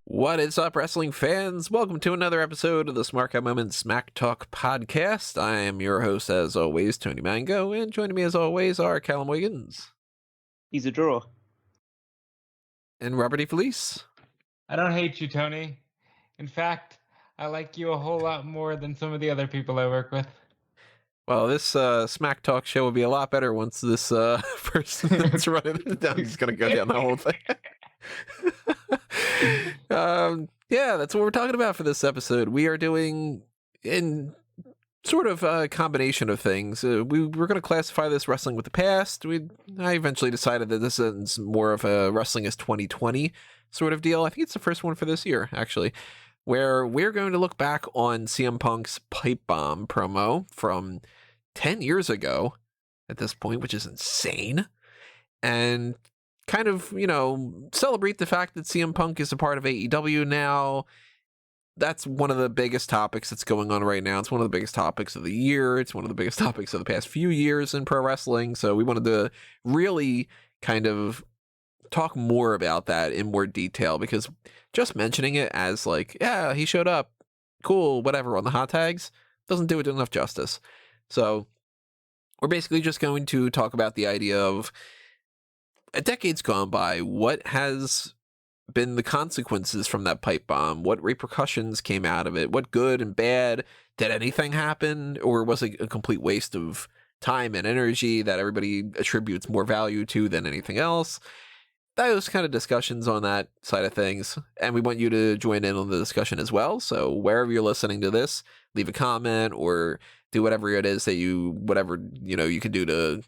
What is up, wrestling fans? Welcome to another episode of the Smark Moment Smack Talk podcast. I am your host, as always, Tony Mango, and joining me, as always, are Callum Wiggins He's a draw. and Robert E. Felice. I don't hate you, Tony. In fact, I like you a whole lot more than some of the other people I work with. Well, this Smack Talk show will be a lot better once this person that's running it down is going to go down the whole thing. Yeah, that's what we're talking about for this episode. We are doing in sort of a combination of things. We were going to classify this wrestling with the past. I eventually decided that this is more of a wrestling as 2020 sort of deal. I think it's the first one for this year, actually, where we're going to look back on CM Punk's Pipe Bomb promo from 10 years ago at this point, which is insane, and kind of, celebrate the fact that CM Punk is a part of AEW now. That's one of the biggest topics that's going on right now. It's one of the biggest topics of the year. It's one of the biggest topics of the past few years in pro wrestling. So we wanted to really kind of talk more about that in more detail, because just mentioning it as like, yeah, he showed up, cool, whatever, on the hot tags doesn't do it enough justice. So we're basically just going to talk about the idea of a decade's gone by. What has been the consequences from that pipe bomb? What repercussions came out of it? What good and bad? Did anything happen? Or was it a complete waste of time and energy that everybody attributes more value to than anything else? Those kind of discussions on that side of things. And we want you to join in on the discussion as well. So wherever you're listening to this, leave a comment or do whatever it is that you can do to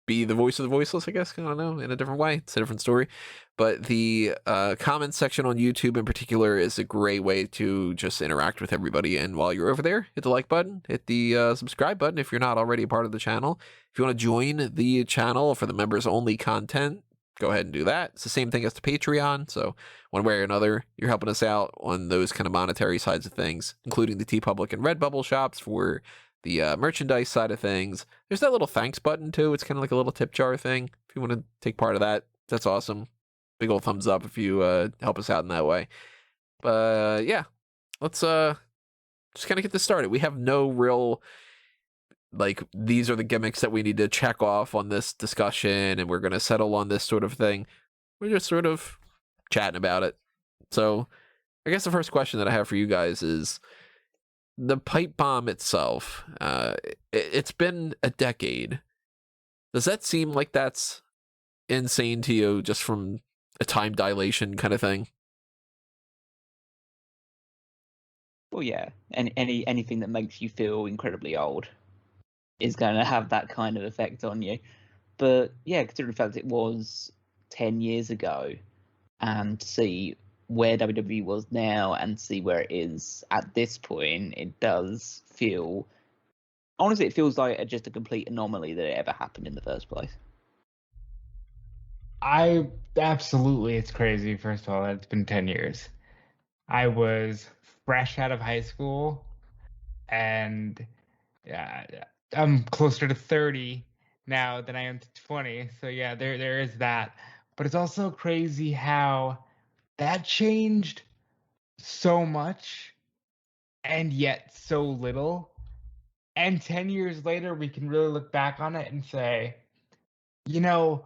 be the voice of the voiceless, I guess. I don't know, in a different way. It's a different story. But the comment section on YouTube in particular is a great way to just interact with everybody. And while you're over there, hit the like button, hit the subscribe button if you're not already a part of the channel. If you want to join the channel for the members only content, go ahead and do that. It's the same thing as the Patreon. So one way or another, you're helping us out on those kind of monetary sides of things, including the TeePublic and Redbubble shops for the merchandise side of things. There's that little thanks button too. It's kind of like a little tip jar thing. If you want to take part of that, that's awesome. Big old thumbs up if you help us out in that way. But yeah, let's just kind of get this started. We have no real, like, these are the gimmicks that we need to check off on this discussion, and we're going to settle on this sort of thing. We're just sort of chatting about it. So I guess the first question that I have for you guys is, the pipe bomb itself, it's been a decade. Does that seem like that's insane to you, just from a time dilation kind of thing? Well, yeah. Anything that makes you feel incredibly old is going to have that kind of effect on you. But yeah, considering the fact it was 10 years ago, and to see where WWE was now and see where it is at this point, it does feel, honestly, it feels like just a complete anomaly that it ever happened in the first place. It's crazy, first of all, that it's been 10 years. I was fresh out of high school, and I'm closer to 30 now than I am to 20. So yeah, there is that. But it's also crazy how that changed so much and yet so little. And 10 years later, we can really look back on it and say, the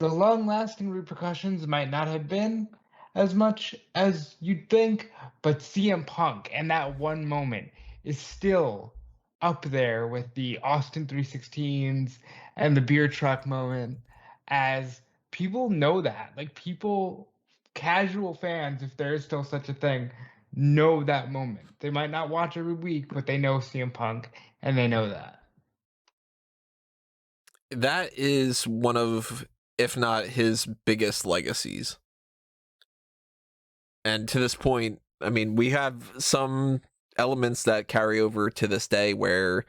long-lasting repercussions might not have been as much as you'd think, but CM Punk and that one moment is still up there with the Austin 316s and the beer truck moment, as people know that. Like, people, casual fans, if there is still such a thing, know that moment. They might not watch every week, but they know CM Punk, and they know that. That is one of, if not his biggest legacies. And to this point, I mean, we have some elements that carry over to this day, where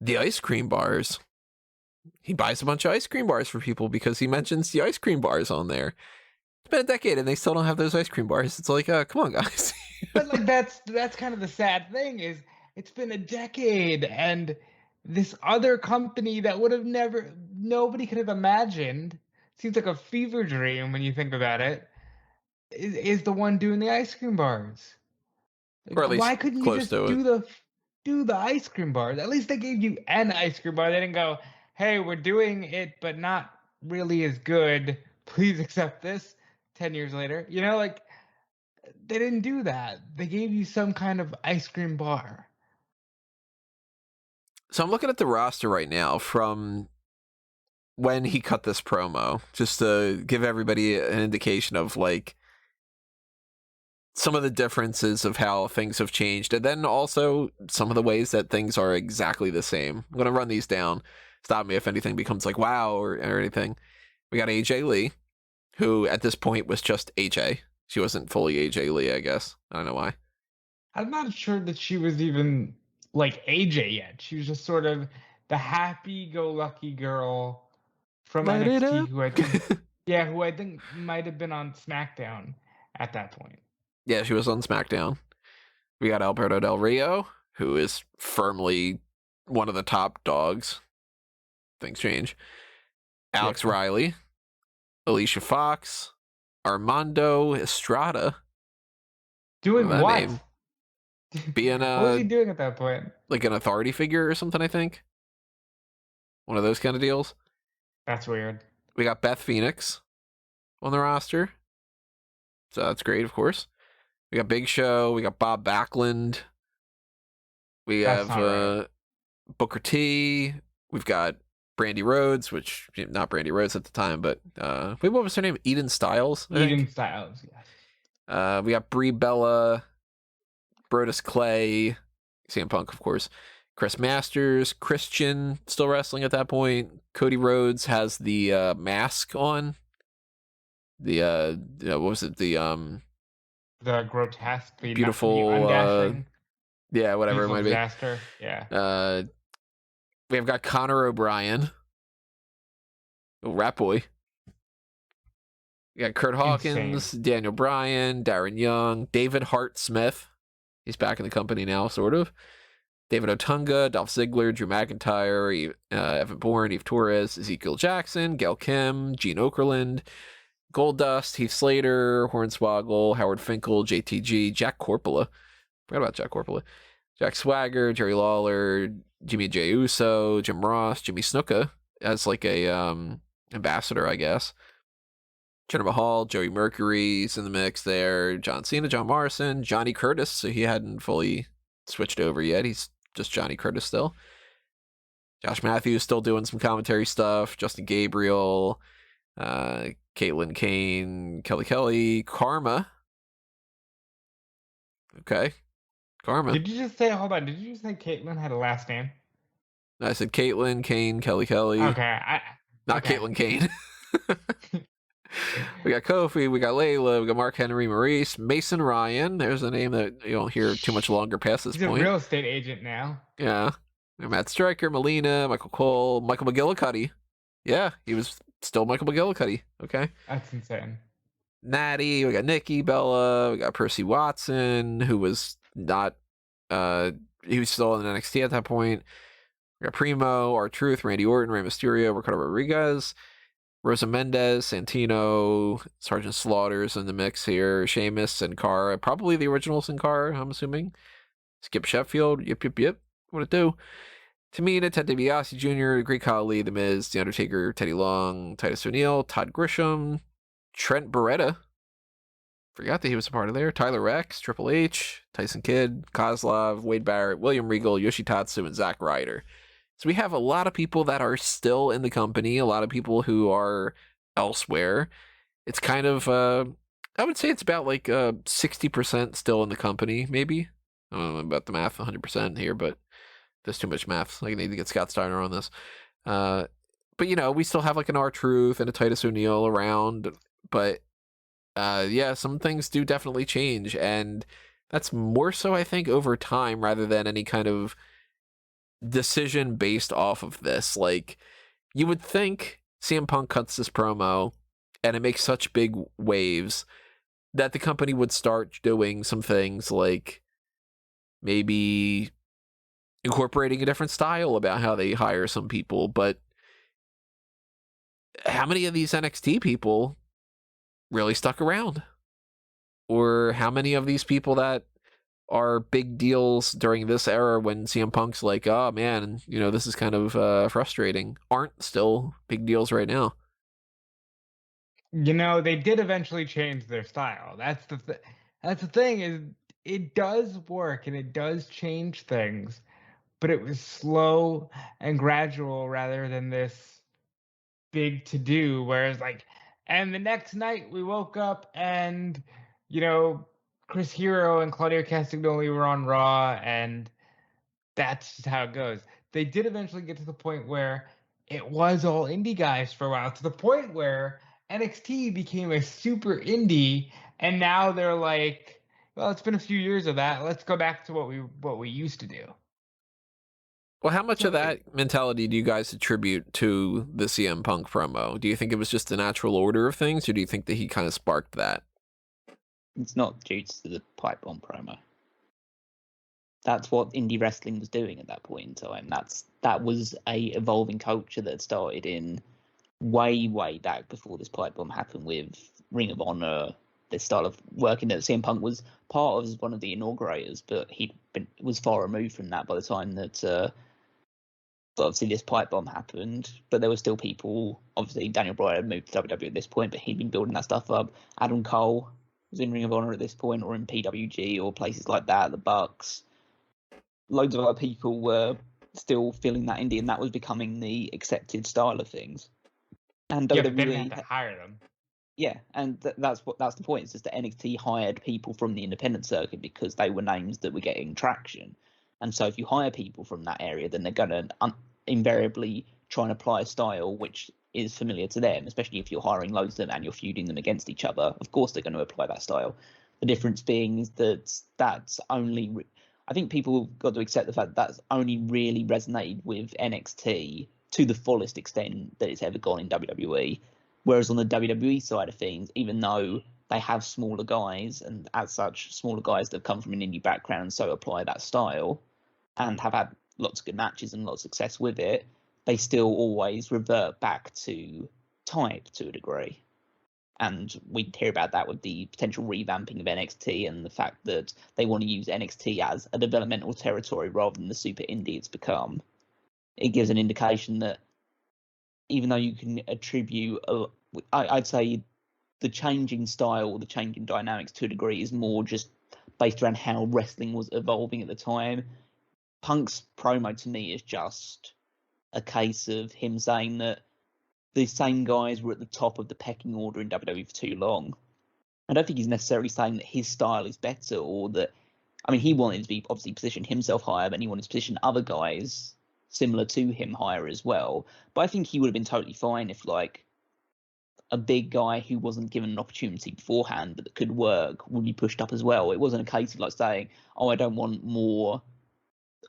the ice cream bars, he buys a bunch of ice cream bars for people because he mentions the ice cream bars on there. It's been a decade and they still don't have those ice cream bars. It's like, come on, guys. But like, that's kind of the sad thing, is it's been a decade, and this other company that would have nobody could have imagined, seems like a fever dream when you think about it, is the one doing the ice cream bars. Or at least Why couldn't you close just to it. do the ice cream bars? At least they gave you an ice cream bar. They didn't go, "Hey, we're doing it, but not really as good. Please accept this." 10 years later, like they didn't do that. They gave you some kind of ice cream bar. So I'm looking at the roster right now from when he cut this promo, just to give everybody an indication of like some of the differences of how things have changed, and then also some of the ways that things are exactly the same. I'm going to run these down. Stop me if anything becomes like wow or anything. We got AJ Lee, who at this point was just AJ. She wasn't fully AJ Lee, I guess. I don't know why. I'm not sure that she was even like AJ yet. She was just sort of the happy-go-lucky girl from Light it NXT up. who I think might have been on SmackDown at that point. Yeah, she was on SmackDown. We got Alberto Del Rio, who is firmly one of the top dogs. Things change. Alex Riley, Alicia Fox, Armando Estrada. Doing That what? name. Being What was he doing at that point? like an authority figure or something, I think. One of those kind of deals. That's weird. We got Beth Phoenix on the roster. So that's great, of course. We got Big Show. We got Bob Backlund. We That's have not right. Booker T. We've got Brandy Rhodes, which not Brandy Rhodes at the time, but wait, what was her name? Eden Styles. I think. Eden Styles, yes. We got Brie Bella, Brodus Clay, CM Punk, of course. Chris Masters, Christian still wrestling at that point. Cody Rhodes has the mask on. The what was it? The grotesque, the beautiful, undashing, yeah, whatever it might disaster. Yeah. be. We have got Connor O'Brien, Rat Boy. We got Kurt Hawkins, Insane. Daniel Bryan, Darren Young, David Hart Smith. He's back in the company now, sort of. David Otunga, Dolph Ziggler, Drew McIntyre, Evan Bourne, Eve Torres, Ezekiel Jackson, Gail Kim, Gene Okerlund, Goldust, Heath Slater, Hornswoggle, Howard Finkel, JTG, Jack Corpola. Forgot about Jack Corpola. Jack Swagger, Jerry Lawler, Jimmy J. Uso, Jim Ross, Jimmy Snuka as like a ambassador, I guess. Jinder Mahal, Joey Mercury's in the mix there. John Cena, John Morrison, Johnny Curtis. So he hadn't fully switched over yet. He's just Johnny Curtis still. Josh Matthews still doing some commentary stuff. Justin Gabriel, Caitlin Kane, Kelly, Karma. Okay. Karma. Did you just say, hold on, did you just say Caitlyn had a last name? I said Caitlin, Kane, Kelly. Okay. Not okay. Caitlin Kane. We got Kofi, we got Layla, we got Mark Henry Maurice, Mason Ryan. There's a name that you don't hear too much longer past this He's point. a real estate agent now. Yeah. Matt Stryker, Melina, Michael Cole, Michael McGillicuddy. Yeah, he was still Michael McGillicuddy. Okay. That's insane. Natty, we got Nikki Bella, we got Percy Watson, who was not he was still in NXT at that point. We got Primo, R-Truth, Randy Orton, Rey Mysterio, Ricardo Rodriguez, Rosa Mendez, Santino, Sergeant Slaughter's in the mix here, Sheamus, Sin Cara, probably the original Sin Cara, I'm assuming. Skip Sheffield, yep. What it do? Tamina, Ted DiBiase Jr., Great Khali, The Miz, The Undertaker, Teddy Long, Titus O'Neil, Todd Grisham, Trent Beretta. Forgot that he was a part of there. Tyler Rex, Triple H, Tyson Kidd, Kozlov, Wade Barrett, William Regal, Yoshitatsu, and Zack Ryder. So we have a lot of people that are still in the company, a lot of people who are elsewhere. It's kind of, I would say it's about like 60% still in the company, maybe. I don't know about the math 100% here, but there's too much math. I need to get Scott Steiner on this. But, we still have like an R-Truth and a Titus O'Neil around. But, yeah, some things do definitely change. And that's more so, I think, over time rather than any kind of decision based off of this. Like, you would think CM Punk cuts this promo and it makes such big waves that the company would start doing some things like maybe incorporating a different style about how they hire some people. But how many of these NXT people really stuck around? or how many of these people that are big deals during this era when CM Punk's like, oh man, this is kind of frustrating, aren't still big deals right now. They did eventually change their style. That's the thing is it does work and it does change things, but it was slow and gradual rather than this big to do. Whereas and the next night we woke up and you know Chris Hero and Claudio Castagnoli were on Raw, and that's just how it goes. They did eventually get to the point where it was all indie guys for a while, to the point where NXT became a super indie, and now they're like, well, it's been a few years of that. Let's go back to what we used to do. Well, how much So of that mentality do you guys attribute to the CM Punk promo? Do you think it was just the natural order of things, or do you think that he kind of sparked that? It's not due to the pipe bomb promo. That's what indie wrestling was doing at that point in time. That was a evolving culture that started in way back before this pipe bomb happened with Ring of Honor. This style of working that CM Punk was part of as one of the inaugurators, but was far removed from that by the time that obviously this pipe bomb happened. But there were still people. Obviously, Daniel Bryan had moved to WWE at this point, but he'd been building that stuff up. Adam Cole was in Ring of Honor at this point, or in PWG, or places like that. The Bucks. Loads of other people were still feeling that indie, and that was becoming the accepted style of things. And yeah, but they didn't WWE, have to hire them. yeah, and that's the point. It's just that NXT hired people from the independent circuit because they were names that were getting traction. And so if you hire people from that area, then they're going to invariably try and apply a style which is familiar to them, especially if you're hiring loads of them and you're feuding them against each other. Of course, they're going to apply that style. The difference being is that that's only. I think people have got to accept the fact that that's only really resonated with NXT to the fullest extent that it's ever gone in WWE. Whereas on the WWE side of things, even though they have smaller guys, and as such, smaller guys that have come from an indie background and so apply that style and have had lots of good matches and lots of success with it, they still always revert back to type to a degree. And we hear about that with the potential revamping of NXT and the fact that they want to use NXT as a developmental territory rather than the super indie it's become. It gives an indication that even though you can attribute, I'd say the changing style, the changing dynamics to a degree is more just based around how wrestling was evolving at the time. Punk's promo to me is just a case of him saying that the same guys were at the top of the pecking order in WWE for too long. I don't think he's necessarily saying that his style is better or that. I mean, he wanted to be obviously position himself higher, but he wanted to position other guys similar to him higher as well. But I think he would have been totally fine if a big guy who wasn't given an opportunity beforehand but that could work would be pushed up as well. It wasn't a case of saying, "Oh, I don't want more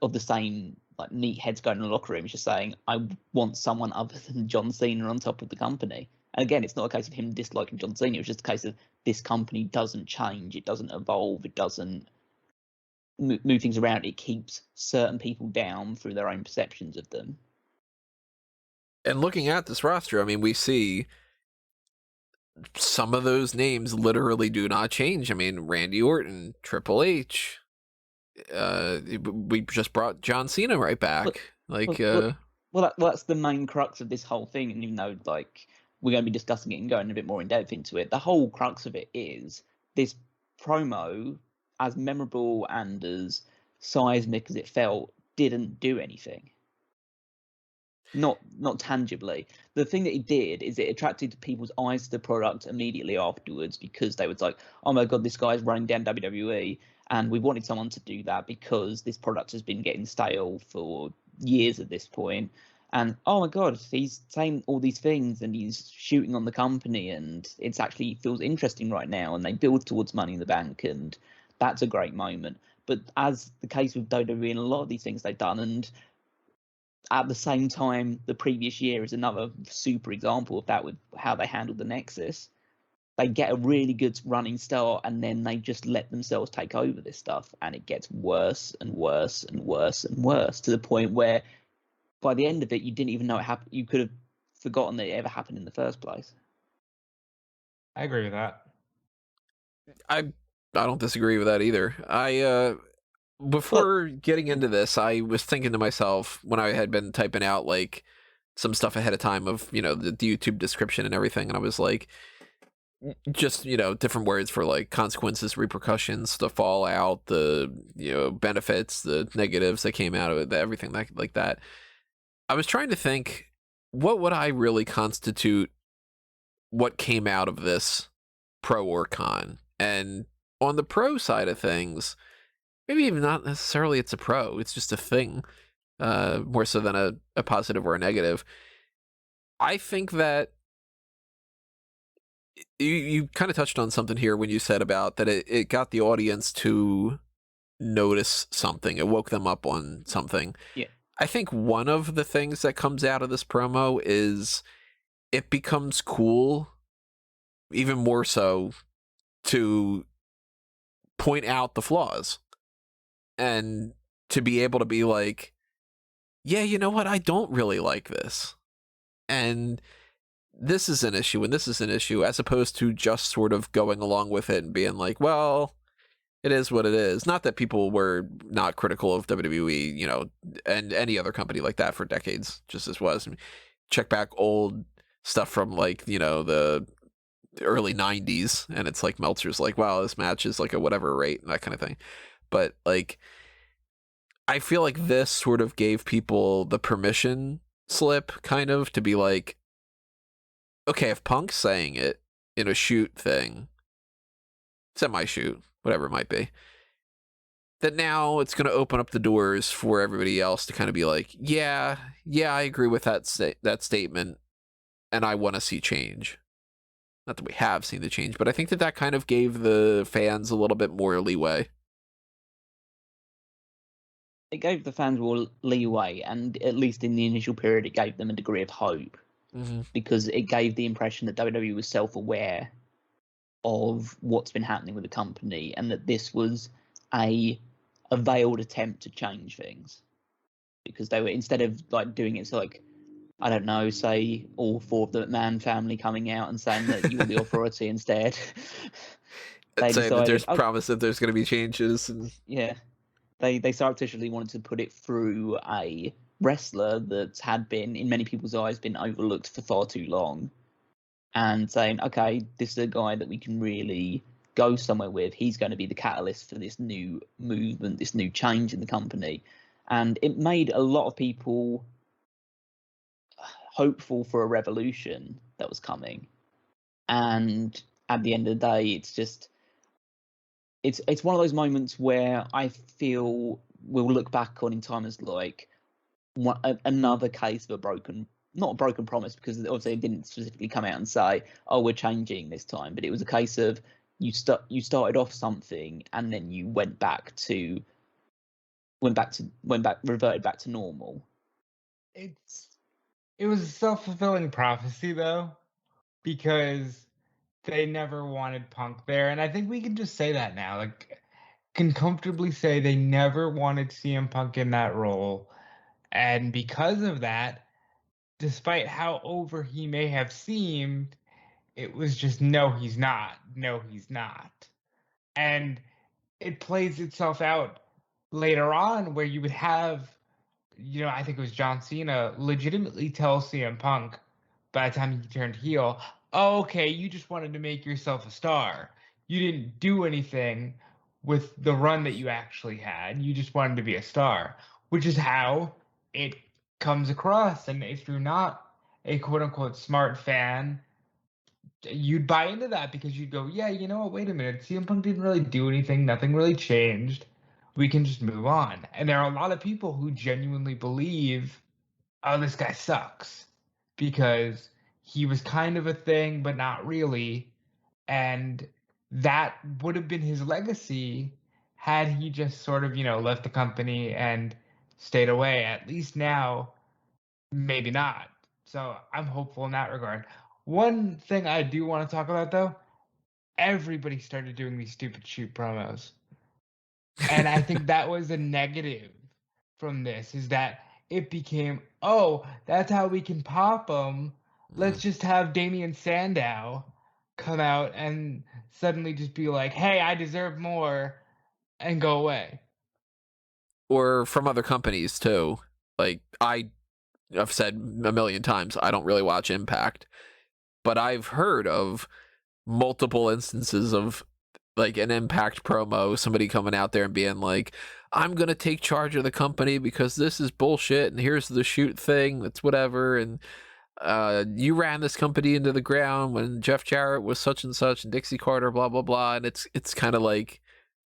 of the same neat heads going in the locker room." It's just saying, I want someone other than John Cena on top of the company. And again, it's not a case of him disliking John Cena. It's just a case of this company doesn't change, it doesn't evolve, it doesn't move things around. It keeps certain people down through their own perceptions of them. And looking at this roster, I mean, we see some of those names literally do not change. I mean, Randy Orton, Triple H. We just brought John Cena right back. That's the main crux of this whole thing. And even though we're going to be discussing it and going a bit more in depth into it, the whole crux of it is this promo, as memorable and as seismic as it felt, didn't do anything. Not tangibly. The thing that it did is it attracted people's eyes to the product immediately afterwards because they was like, oh my god, this guy's running down WWE, and we wanted someone to do that because this product has been getting stale for years at this point. And oh my god, he's saying all these things and he's shooting on the company, and it's actually feels interesting right now, and they build towards Money in the Bank, and that's a great moment. But as the case with WWE and a lot of these things they've done, and at the same time, the previous year is another super example of that with how they handled the Nexus. They get a really good running start, and then they just let themselves take over this stuff, and it gets worse and worse and worse and worse to the point where, by the end of it, you didn't even know it happened. You could have forgotten that it ever happened in the first place. I agree with that. I don't disagree with that either. Before getting into this, I was thinking to myself when I had been typing out like some stuff ahead of time of, the YouTube description and everything, and I was like, just, different words for like consequences, repercussions, the fallout, the, benefits, the negatives that came out of it, everything like that. I was trying to think, what would I really constitute what came out of this, pro or con? And on the pro side of things, maybe even not necessarily it's a pro, it's just a thing, more so than a positive or a negative. I think that you kind of touched on something here when you said about that it got the audience to notice something. It woke them up on something. Yeah. I think one of the things that comes out of this promo is it becomes cool, even more so, to point out the flaws and to be able to be like, yeah, you know what? I don't really like this. And this is an issue, and this is an issue, as opposed to just sort of going along with it and being like, well, it is what it is. Not that people were not critical of WWE, and any other company like that for decades, just as was. I mean, check back old stuff from like, the early 90s, and it's like Meltzer's like, wow, this match is like a whatever rate, and that kind of thing. But like, I feel like this sort of gave people the permission slip, kind of, to be like, okay, if Punk's saying it in a shoot thing, semi-shoot, whatever it might be, that now it's going to open up the doors for everybody else to kind of be like, yeah, I agree with that statement, and I want to see change. Not that we have seen the change, but I think that kind of gave the fans a little bit more leeway. It gave the fans more leeway, and at least in the initial period, it gave them a degree of hope. Mm-hmm. Because it gave the impression that WWE was self-aware of what's been happening with the company, and that this was a veiled attempt to change things. Because they were, instead of like doing it, so like, I don't know, say all four of the McMahon family coming out and saying that you are the authority instead. They decided, that there's promise that there's going to be changes. And yeah, they surreptitiously wanted to put it through a wrestler that had been, in many people's eyes, been overlooked for far too long, and saying, okay, this is a guy that we can really go somewhere with. He's going to be the catalyst for this new movement, this new change in the company. And it made a lot of people hopeful for a revolution that was coming. And at the end of the day, it's just, it's one of those moments where I feel we'll look back on in time as like another case of not a broken promise, because obviously it didn't specifically come out and say, oh, we're changing this time, but it was a case of you started off something and then you reverted back to normal. It was a self-fulfilling prophecy, though, because they never wanted Punk there, and I think we can just say that now. Like, can comfortably say they never wanted CM Punk in that role, and because of that, despite how over he may have seemed, it was just, no, he's not. No, he's not. And it plays itself out later on where you would have, I think it was John Cena legitimately tell CM Punk by the time he turned heel, oh, okay, you just wanted to make yourself a star. You didn't do anything with the run that you actually had. You just wanted to be a star, which is how it comes across. And if you're not a quote unquote smart fan, you'd buy into that because you'd go, yeah, you know what, wait a minute, CM Punk didn't really do anything, nothing really changed, we can just move on. And there are a lot of people who genuinely believe, oh, this guy sucks, because he was kind of a thing but not really, and that would have been his legacy had he just sort of left the company and stayed away. At least now, maybe not. So I'm hopeful in that regard. One thing I do want to talk about, though, everybody started doing these stupid shoot promos. And I think that was a negative from this, is that it became, oh, that's how we can pop them. Let's just have Damian Sandow come out and suddenly just be like, "Hey, I deserve more," and go away. Or from other companies too. Like I've said a million times, I don't really watch Impact, but I've heard of multiple instances of like an Impact promo, somebody coming out there and being like, I'm gonna take charge of the company because this is bullshit, and here's the shoot thing, that's whatever, and you ran this company into the ground when Jeff Jarrett was such and such, and Dixie Carter, blah blah blah, and it's kind of like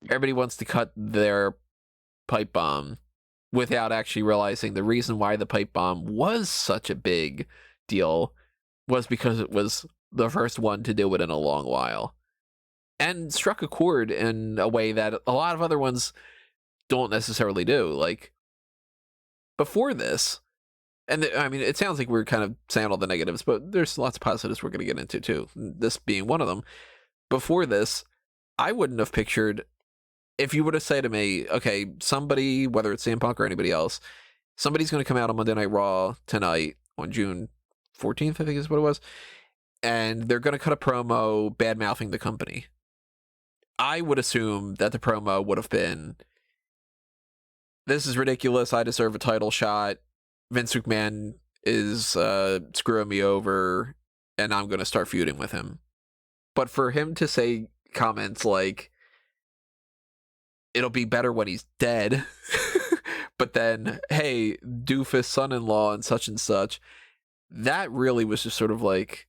everybody wants to cut their pipe bomb without actually realizing the reason why the pipe bomb was such a big deal was because it was the first one to do it in a long while and struck a chord in a way that a lot of other ones don't necessarily do. Like before this, and I mean, it sounds like we're kind of saying all the negatives, but there's lots of positives we're going to get into too, this being one of them. Before this, I wouldn't have pictured, if you would have said to me, okay, somebody, whether it's CM Punk or anybody else, somebody's going to come out on Monday Night Raw tonight on June 14th, I think is what it was, and they're going to cut a promo bad-mouthing the company. I would assume that the promo would have been, this is ridiculous, I deserve a title shot, Vince McMahon is screwing me over, and I'm going to start feuding with him. But for him to say comments like, it'll be better when he's dead, but then, hey, doofus son-in-law and such, that really was just sort of like,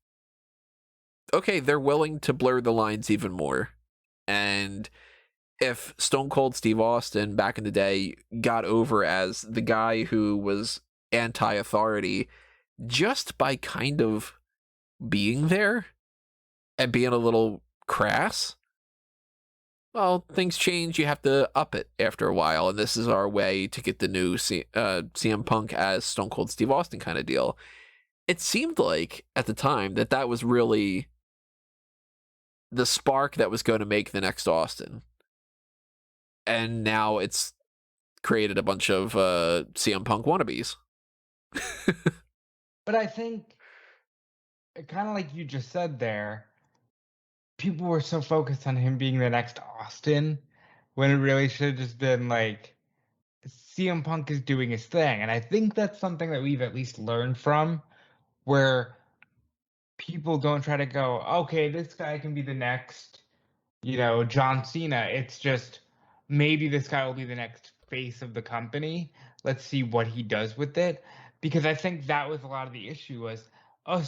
okay, they're willing to blur the lines even more. And if Stone Cold Steve Austin back in the day got over as the guy who was anti-authority just by kind of being there and being a little crass, well, things change. You have to up it after a while, and this is our way to get the new CM Punk as Stone Cold Steve Austin kind of deal. It seemed like at the time that was really the spark that was going to make the next Austin, and now it's created a bunch of CM Punk wannabes. But I think, kind of like you just said there, people were so focused on him being the next Austin when it really should have just been like, CM Punk is doing his thing. And I think that's something that we've at least learned from, where people don't try to go, okay, this guy can be the next, John Cena. It's just, maybe this guy will be the next face of the company. Let's see what he does with it. Because I think that was a lot of the issue was, oh,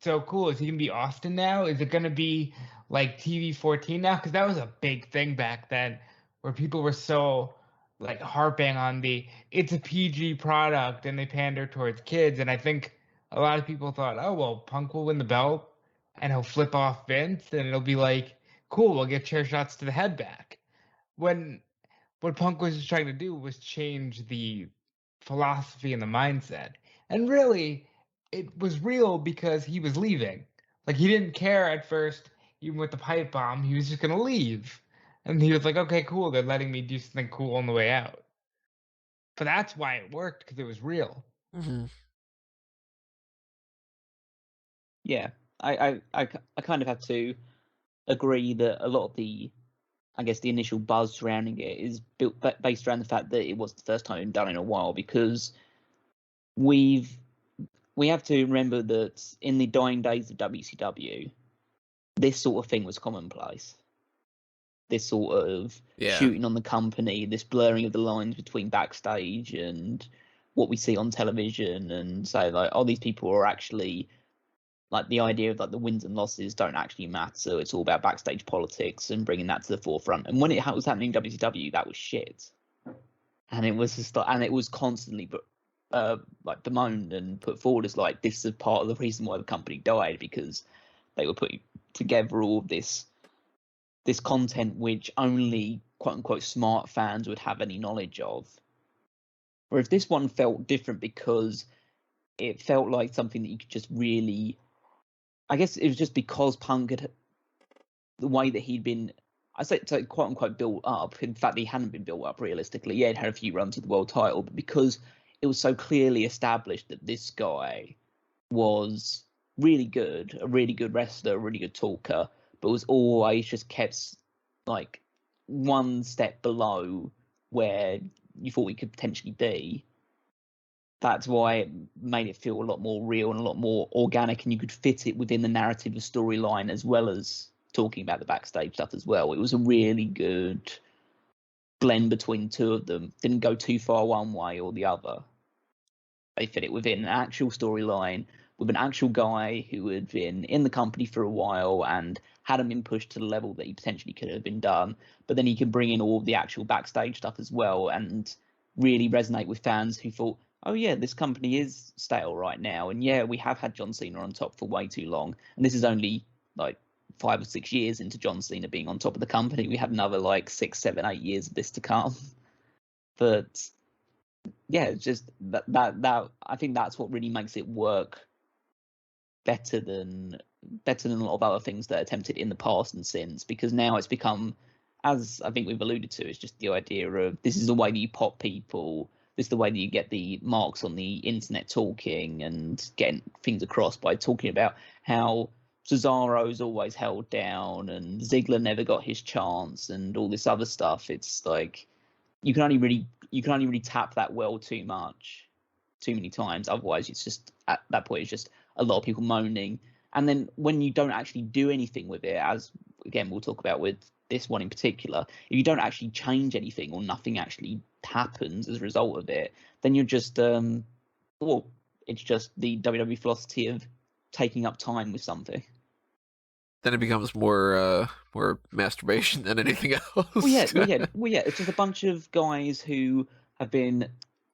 so cool. Is he going to be Austin now? Is it going to be like TV 14 now? Because that was a big thing back then, where people were so like harping on it's a PG product and they pander towards kids. And I think a lot of people thought, oh, well, Punk will win the belt and he'll flip off Vince and it'll be like, cool, we'll get chair shots to the head back. When what Punk was just trying to do was change the philosophy and the mindset. And really, it was real because he was leaving. Like, he didn't care at first, even with the pipe bomb. He was just going to leave. And he was like, okay, cool, they're letting me do something cool on the way out. But that's why it worked, because it was real. Mm-hmm. Yeah, I kind of have to agree that a lot of the, I guess, the initial buzz surrounding it is built based around the fact that it was the first time done in a while, because we have to remember that in the dying days of WCW, this sort of thing was commonplace. This sort of shooting on the company, this blurring of the lines between backstage and what we see on television, and say like, oh, these people are actually, like, the idea of like the wins and losses don't actually matter. It's all about backstage politics and bringing that to the forefront. And when it was happening in WCW, that was shit, and it was just and it was constantly like bemoaned and put forward as like, this is part of the reason why the company died, because they were putting together all this content which only quote unquote smart fans would have any knowledge of. Whereas this one felt different because it felt like something that you could just really, I guess it was just because Punk had, the way that he'd been, I say quote unquote built up. In fact, he hadn't been built up realistically. Yeah, he'd had a few runs of the world title, but because it was so clearly established that this guy was really good, a really good wrestler, a really good talker, but was always just kept like one step below where you thought he could potentially be. That's why it made it feel a lot more real and a lot more organic, and you could fit it within the narrative of storyline as well as talking about the backstage stuff as well. It was a really good blend between two of them. Didn't go too far one way or the other. They fit it within an actual storyline with an actual guy who had been in the company for a while and hadn't been pushed to the level that he potentially could have been done. But then he can bring in all the actual backstage stuff as well and really resonate with fans who thought, oh yeah, this company is stale right now. And yeah, we have had John Cena on top for way too long. And this is only like 5 or 6 years into John Cena being on top of the company. We have another like 6, 7, 8 years of this to come. But yeah, it's just that I think that's what really makes it work better than a lot of other things that are attempted in the past and since, because now it's become, as I think we've alluded to, it's just the idea of this is the way that you pop people, this is the way that you get the marks on the internet talking and getting things across by talking about how Cesaro's always held down and Ziggler never got his chance and all this other stuff. It's like you can only really tap that well too many times. Otherwise, it's just at that point it's just a lot of people moaning. And then when you don't actually do anything with it, as again we'll talk about with this one in particular, if you don't actually change anything or nothing actually happens as a result of it, then you're just well, it's just the WWE philosophy of taking up time with something. Then it becomes more masturbation than anything else. Well, yeah. It's just a bunch of guys who have been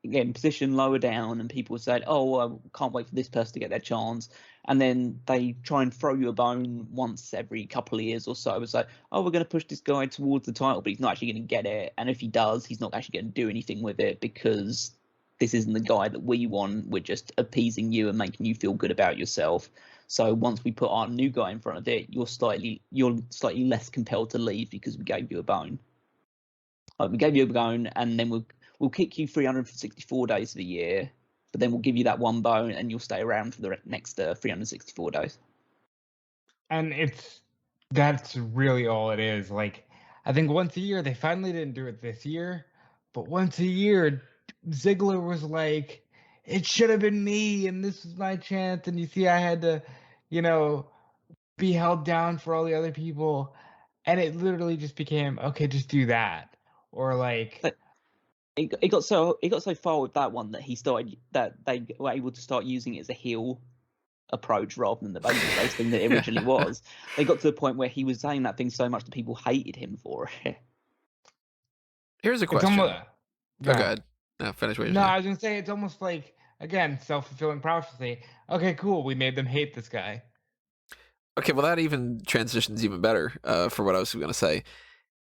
again positioned lower down, and people say, "Oh, I can't wait for this person to get their chance," and then they try and throw you a bone once every couple of years or so. It's like, "Oh, we're going to push this guy towards the title, but he's not actually going to get it, and if he does, he's not actually going to do anything with it because this isn't the guy that we want. We're just appeasing you and making you feel good about yourself." So once we put our new guy in front of it, you're slightly less compelled to leave because we gave you a bone. We gave you a bone, and then we'll kick you 364 days of the year, but then we'll give you that one bone, and you'll stay around for the next 364 days. And that's really all it is. Like, I think once a year, they finally didn't do it this year, but once a year, Ziggler was like, it should have been me, and this was my chance. And you see, I had to, be held down for all the other people. And it literally just became, okay, just do that. Or like, But it got so far with that one that they were able to start using it as a heel approach rather than the babyface thing that it originally was. They got to the point where he was saying that thing so much that people hated him for it. Here's a question. Go ahead. No, finish what you're saying. I was gonna say it's almost like, again, self-fulfilling prophecy. Okay, cool. We made them hate this guy. Okay, well that even transitions even better for what I was going to say.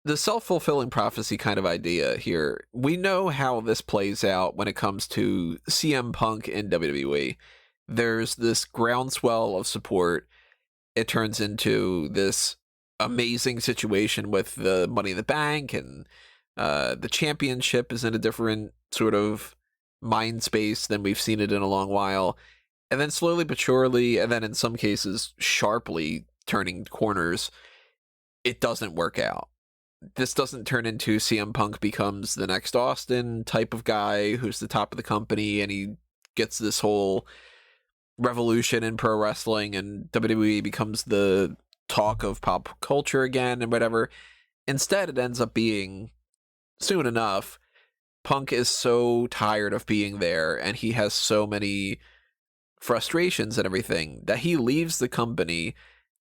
The self-fulfilling prophecy kind of idea here, we know how this plays out when it comes to CM Punk in WWE. There's this groundswell of support. It turns into this amazing situation with the Money in the Bank, and the championship is in a different sort of mind space than we've seen it in a long while. And then slowly but surely, and then in some cases sharply turning corners, it doesn't work out. This doesn't turn into CM Punk becomes the next Austin type of guy who's the top of the company, and he gets this whole revolution in pro wrestling, and WWE becomes the talk of pop culture again and whatever. Instead, it ends up being, soon enough, Punk is so tired of being there, and he has so many frustrations and everything that he leaves the company,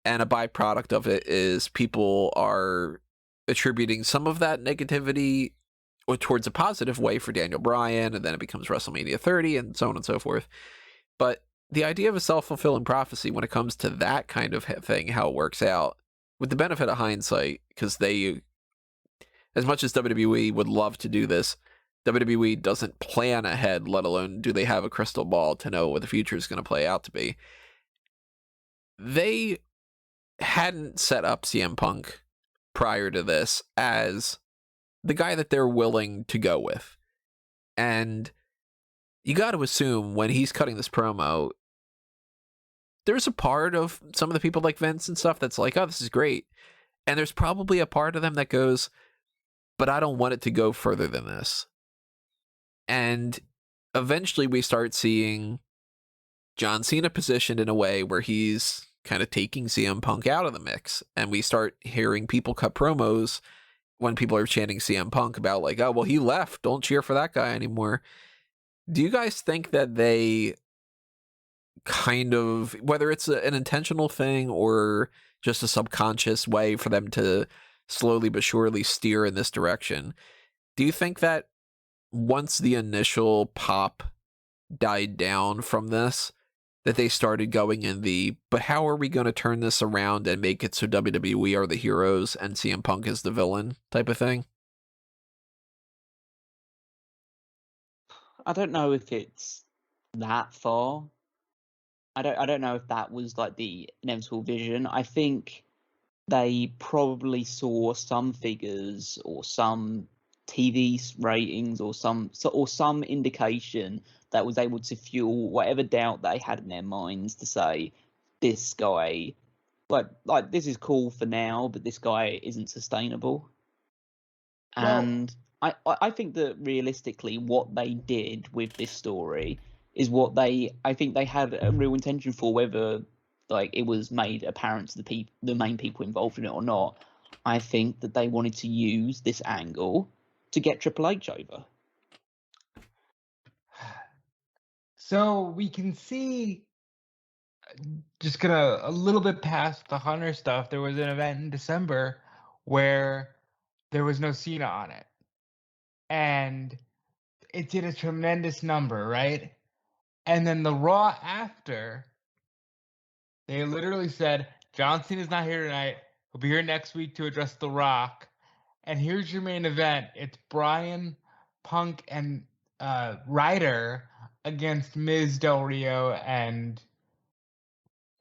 and a byproduct of it is people are attributing some of that negativity towards a positive way for Daniel Bryan, and then it becomes WrestleMania 30 and so on and so forth. But the idea of a self-fulfilling prophecy when it comes to that kind of thing, how it works out, with the benefit of hindsight, because they, as much as WWE would love to do this, WWE doesn't plan ahead, let alone do they have a crystal ball to know what the future is going to play out to be. They hadn't set up CM Punk prior to this as the guy that they're willing to go with. And you got to assume when he's cutting this promo, there's a part of some of the people like Vince and stuff that's like, oh, this is great. And there's probably a part of them that goes, but I don't want it to go further than this. And eventually we start seeing John Cena positioned in a way where he's kind of taking CM Punk out of the mix. And we start hearing people cut promos when people are chanting CM Punk about like, oh, well, he left. Don't cheer for that guy anymore. Do you guys think that they kind of, whether it's an intentional thing or just a subconscious way for them to slowly but surely steer in this direction, do you think that once the initial pop died down from this, that they started going in the, but how are we going to turn this around and make it so WWE are the heroes and CM Punk is the villain type of thing? I don't know if it's that far. I don't know if that was like the inevitable vision. I think they probably saw some figures or some TV ratings or some indication that was able to fuel whatever doubt they had in their minds to say, this guy, like this is cool for now, but this guy isn't sustainable. And I think that realistically, what they did with this story is what I think they had a real intention for, whether like it was made apparent to the main people involved in it or not. I think that they wanted to use this angle to get Triple H over. So we can see, just gonna a little bit past the Hunter stuff, there was an event in December where there was no Cena on it. And it did a tremendous number, right? And then the Raw after, they literally said, John Cena's not here tonight. He'll be here next week to address The Rock. And here's your main event. It's Bryan, Punk, and Ryder against Miz, Del Rio, and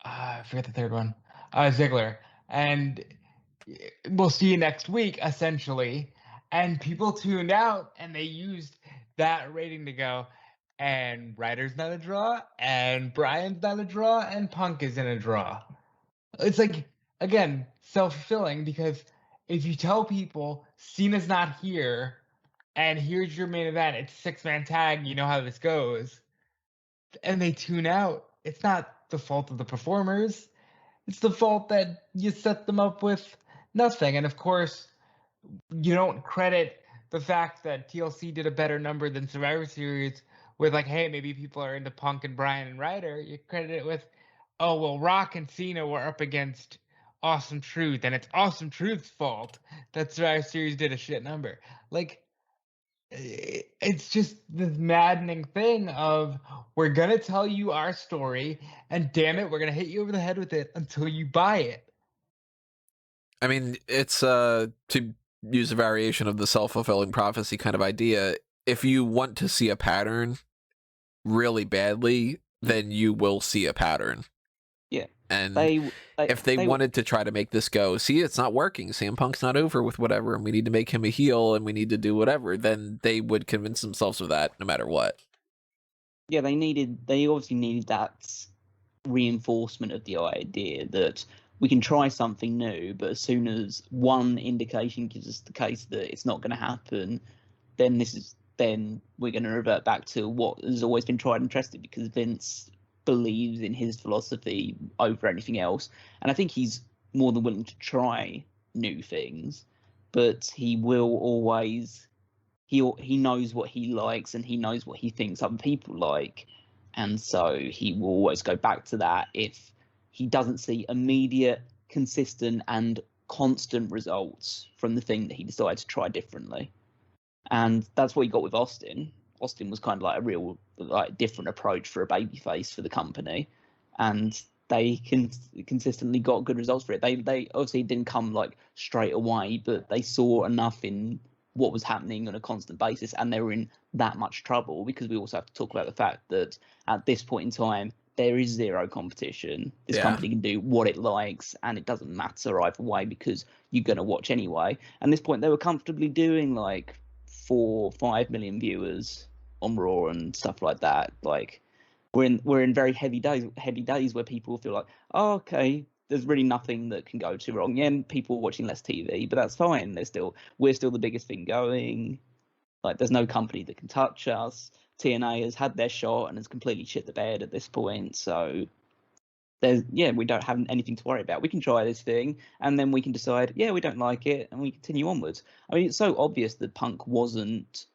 I forget the third one, Ziggler. And we'll see you next week, essentially. And people tuned out, and they used that rating to go, and Ryder's not a draw, and Bryan's not a draw, and Punk isn't a draw. It's like, again, self-fulfilling, because if you tell people Cena's not here, and here's your main event, it's a 6-man tag, you know how this goes, and they tune out, it's not the fault of the performers. It's the fault that you set them up with nothing. And of course, you don't credit the fact that TLC did a better number than Survivor Series with like, hey, maybe people are into Punk and Bryan and Ryder. You credit it with, oh, well, Rock and Cena were up against Awesome Truth, and it's Awesome Truth's fault that Survivor Series did a shit number. Like, it's just this maddening thing of, we're going to tell you our story, and damn it, we're going to hit you over the head with it until you buy it. I mean, it's to use a variation of the self-fulfilling prophecy kind of idea. If you want to see a pattern really badly, then you will see a pattern. Yeah. And if they wanted to try to make this go, see, it's not working, CM Punk's not over with whatever, and we need to make him a heel, and we need to do whatever, then they would convince themselves of that no matter what. Yeah, they obviously needed that reinforcement of the idea that we can try something new, but as soon as one indication gives us the case that it's not going to happen, then we're going to revert back to what has always been tried and trusted, because Vince believes in his philosophy over anything else. And I think he's more than willing to try new things, but he will always, he knows what he likes and he knows what he thinks other people like. And so he will always go back to that if he doesn't see immediate, consistent and constant results from the thing that he decided to try differently. And that's what he got with Austin. Austin was kind of like a real different approach for a babyface for the company, and they consistently got good results for it. They obviously didn't come like straight away, but they saw enough in what was happening on a constant basis, and they were in that much trouble, because we also have to talk about the fact that at this point in time there is zero competition. This company can do what it likes, and it doesn't matter either way, because you're going to watch anyway. And at this point they were comfortably doing like 4-5 million viewers on Raw and stuff like that. Like, we're in very heavy days where people feel like, oh, okay, there's really nothing that can go too wrong. Yeah, people are watching less TV, but that's fine. We're still the biggest thing going. Like, there's no company that can touch us. TNA has had their shot and has completely shit the bed at this point. So we don't have anything to worry about. We can try this thing, and then we can decide, yeah, we don't like it, and we continue onwards. I mean, it's so obvious that Punk wasn't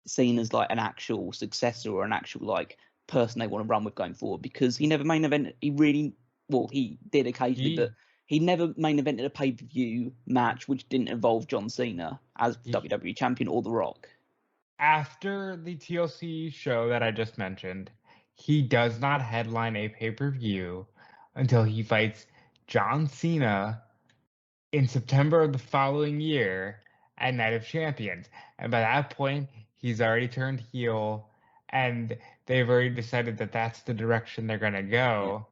seen as like an actual successor or an actual like person they want to run with going forward, because he never main event. He did occasionally, but he never main evented a pay-per-view match which didn't involve John Cena as WWE champion or The Rock. After the TLC show that I just mentioned, he does not headline a pay-per-view until he fights John Cena in September of the following year at Night of Champions. And by that point, he's already turned heel, and they've already decided that that's the direction they're going to go.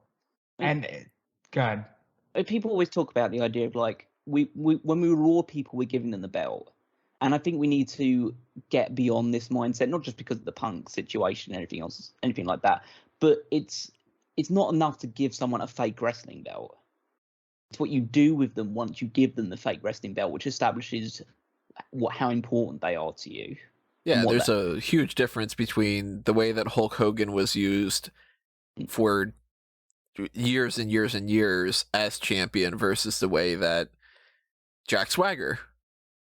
Yeah. And God, people always talk about the idea of like, we when we Raw people, we're giving them the belt. And I think we need to get beyond this mindset, not just because of the Punk situation and anything like that, but it's not enough to give someone a fake wrestling belt. It's what you do with them once you give them the fake wrestling belt, which establishes how important they are to you. Yeah, there's a huge difference between the way that Hulk Hogan was used for years and years and years as champion versus the way that Jack Swagger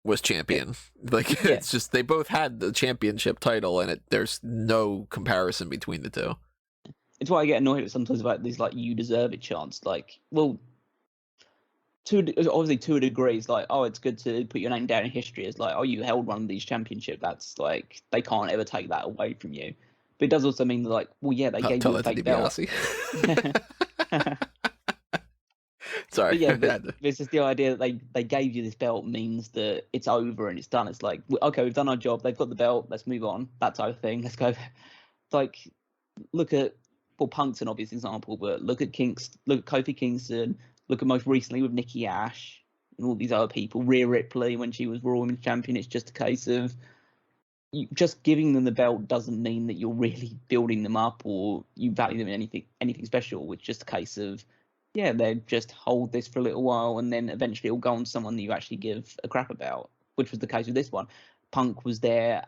was champion. Like, it's just, they both had the championship title, and there's no comparison between the two. It's why I get annoyed sometimes about these like "you deserve it" chants. Like, well, obviously to a degree, it's like, oh, it's good to put your name down in history. It's like, oh, you held one of these championships. That's like, they can't ever take that away from you. But it does also mean that, like, well, yeah, they gave you a fake belt. Sorry. But yeah, it's just the idea that they gave you this belt means that it's over and it's done. It's like, okay, we've done our job. They've got the belt. Let's move on. That type of thing. Let's go. Like, look at, well, Punk's an obvious example, but look at Kofi Kingston. Look at most recently with Nikki Ash and all these other people. Rhea Ripley, when she was Raw Women's Champion, it's just a case of just giving them the belt doesn't mean that you're really building them up or you value them in anything special. It's just a case of, yeah, they just hold this for a little while and then eventually it'll go on to someone that you actually give a crap about, which was the case with this one. Punk was there,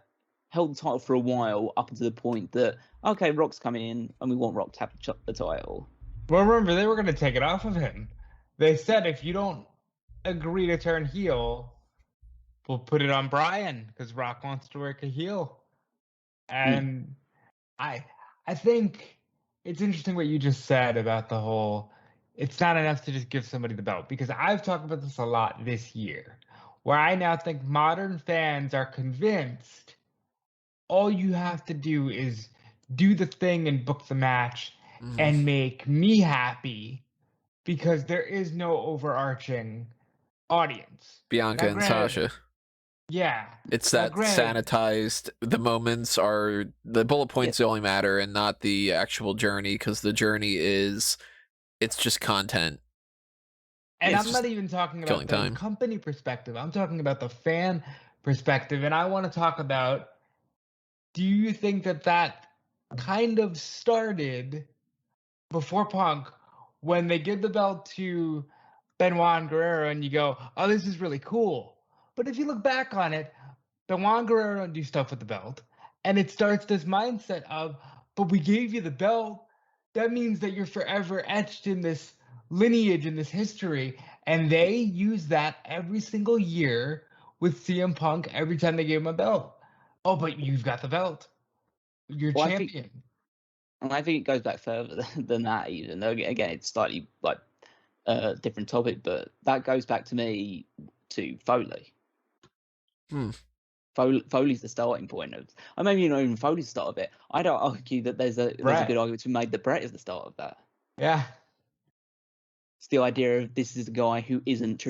held the title for a while up until the point that, okay, Rock's coming in and we want Rock to have the title. Well, remember, they were going to take it off of him. They said, if you don't agree to turn heel, we'll put it on Bryan, because Rock wants to work a heel. And I think it's interesting what you just said about the whole, it's not enough to just give somebody the belt, because I've talked about this a lot this year, where I now think modern fans are convinced all you have to do is do the thing and book the match and make me happy, because there is no overarching audience. Bianca and Sasha. Yeah. It's that sanitized, the moments are, the bullet points only matter and not the actual journey, because the journey it's just content. And I'm not even talking about the company perspective. I'm talking about the fan perspective. And I want to talk about, do you think that kind of started before Punk, when they give the belt to Benoit and Guerrero and you go, oh, this is really cool. But if you look back on it, Benoit and Guerrero don't do stuff with the belt. And it starts this mindset of, but we gave you the belt. That means that you're forever etched in this lineage, in this history. And they use that every single year with CM Punk every time they gave him a belt. Oh, but you've got the belt. You're champion. I think it goes back further than that even. Again, it's slightly like a different topic, but that goes back to me to Foley. Foley's the starting point of. I maybe not even Foley's the start of it. I don't argue that there's a good argument to be made that Brett is the start of that. Yeah. It's the idea of this is a guy who isn't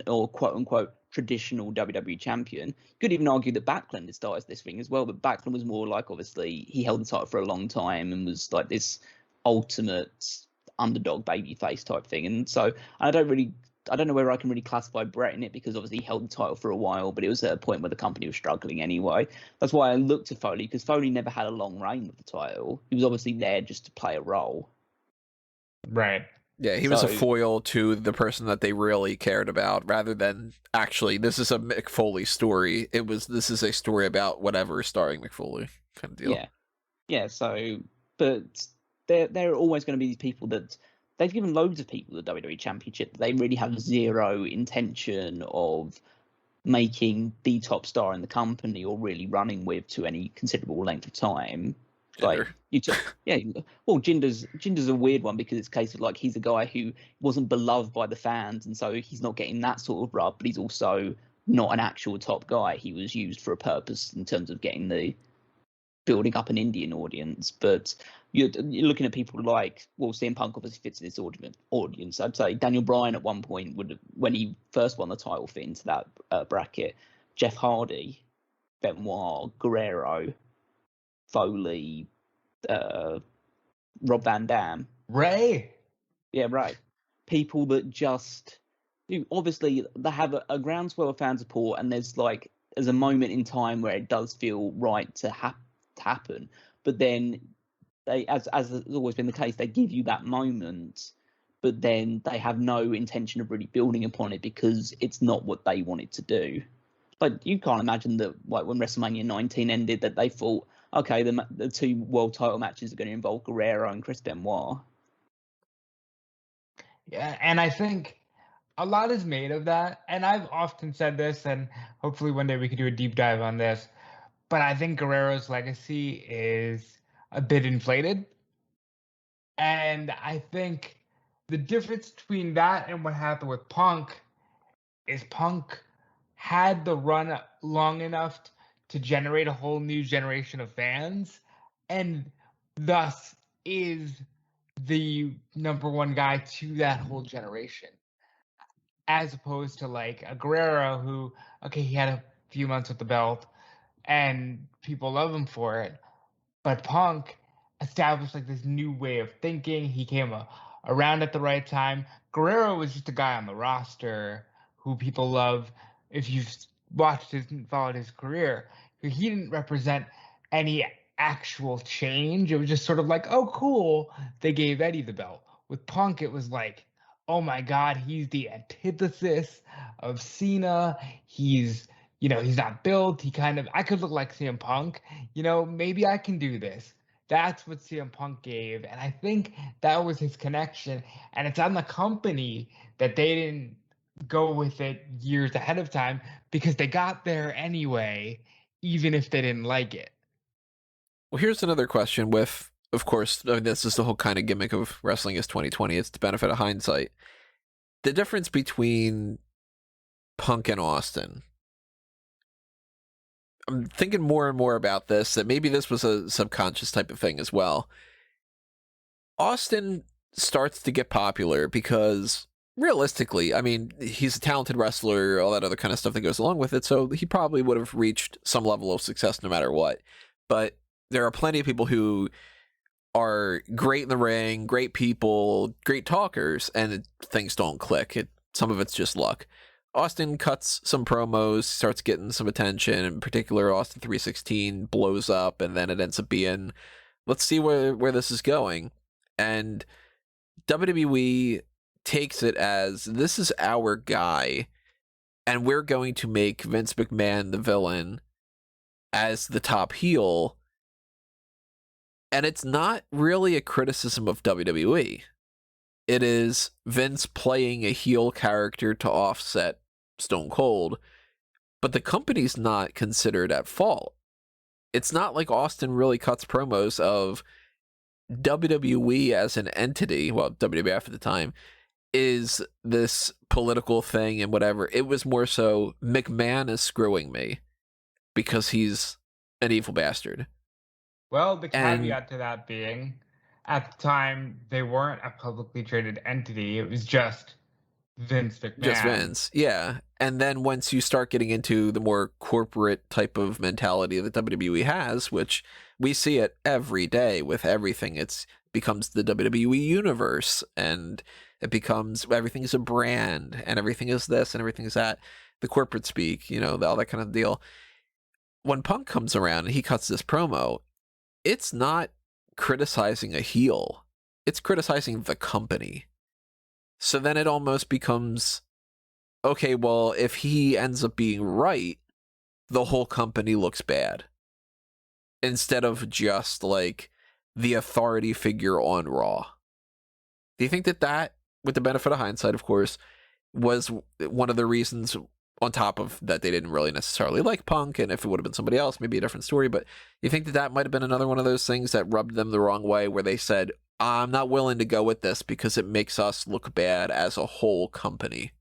or quote unquote traditional WWE champion. You could even argue that Backlund started this thing as well, but Backlund was more like, obviously, he held the title for a long time and was like this ultimate underdog babyface type thing. And so I don't really I don't know where I can really classify Brett in it, because obviously he held the title for a while, but it was at a point where the company was struggling anyway. That's why I looked to Foley, because Foley never had a long reign with the title. He was obviously there just to play a role. Right. Yeah, he was a So- foil to the person that they really cared about, rather than actually, this is a Mick Foley story. This is a story about whatever starring Mick Foley kind of deal. Yeah. So, but there are always going to be these people that they've given loads of people the WWE Championship that they really have zero intention of making the top star in the company or really running with to any considerable length of time. Jinder. Well, Jinder's a weird one, because it's a case of like, he's a guy who wasn't beloved by the fans, and so he's not getting that sort of rub, but he's also not an actual top guy. He was used for a purpose in terms of getting the building up an Indian audience. But you're looking at people like, well, CM Punk obviously fits in this audience. I'd say Daniel Bryan at one point would, when he first won the title, fit into that bracket. Jeff Hardy, Benoit, Guerrero, Foley, Rob Van Dam. Ray. Yeah, right. People that just, obviously they have a groundswell of fan support, and there's a moment in time where it does feel right to happen. But then they, as has always been the case, they give you that moment, but then they have no intention of really building upon it, because it's not what they wanted to do. Like, you can't imagine that, like, when WrestleMania 19 ended, that they thought, okay, the two world title matches are going to involve Guerrero and Chris Benoit. Yeah, and I think a lot is made of that. And I've often said this, and hopefully one day we can do a deep dive on this. But I think Guerrero's legacy is a bit inflated. And I think the difference between that and what happened with Punk is Punk had the run long enough to generate a whole new generation of fans, and thus is the number one guy to that whole generation. As opposed to like a Guerrero who, okay, he had a few months with the belt and people love him for it, but Punk established like this new way of thinking. He came around at the right time. Guerrero was just a guy on the roster who people love. If you've watched his and followed his career, he didn't represent any actual change. It was just sort of like, oh, cool, they gave Eddie the belt. With Punk, it was like, oh my God, he's the antithesis of Cena. He's not built. I could look like CM Punk. Maybe I can do this. That's what CM Punk gave. And I think that was his connection. And it's on the company that they didn't go with it years ahead of time, because they got there anyway, even if they didn't like it. Well, here's another question with, of course, I mean, this is the whole kind of gimmick of wrestling is 2020. It's the benefit of hindsight. The difference between Punk and Austin. I'm thinking more and more about this, that maybe this was a subconscious type of thing as well. Austin starts to get popular because, realistically, I mean, he's a talented wrestler, all that other kind of stuff that goes along with it, so he probably would have reached some level of success no matter what. But there are plenty of people who are great in the ring, great people, great talkers, and things don't click. Some of it's just luck. Austin cuts some promos, starts getting some attention. In particular, Austin 316 blows up, and then it ends up being, let's see where this is going. And WWE takes it as, this is our guy, and we're going to make Vince McMahon the villain as the top heel. And it's not really a criticism of WWE. It is Vince playing a heel character to offset Stone Cold, but the company's not considered at fault. It's not like Austin really cuts promos of WWE as an entity, well, WWF at the time, is this political thing and whatever. It was more so, McMahon is screwing me because he's an evil bastard. Well, the caveat to that being, at the time, they weren't a publicly traded entity. It was just Vince McMahon. Just Vince, yeah. And then once you start getting into the more corporate type of mentality that WWE has, which we see it every day with everything, it's becomes the WWE universe, and it becomes everything is a brand, and everything is this, and everything is that. The corporate speak, all that kind of deal. When Punk comes around and he cuts this promo, it's not criticizing a heel, it's criticizing the company. So then it almost becomes, okay, well, if he ends up being right, the whole company looks bad. Instead of just like the authority figure on Raw. Do you think that, with the benefit of hindsight, of course, was one of the reasons, on top of that they didn't really necessarily like Punk, and if it would have been somebody else, maybe a different story, but you think that might have been another one of those things that rubbed them the wrong way, where they said, I'm not willing to go with this because it makes us look bad as a whole company?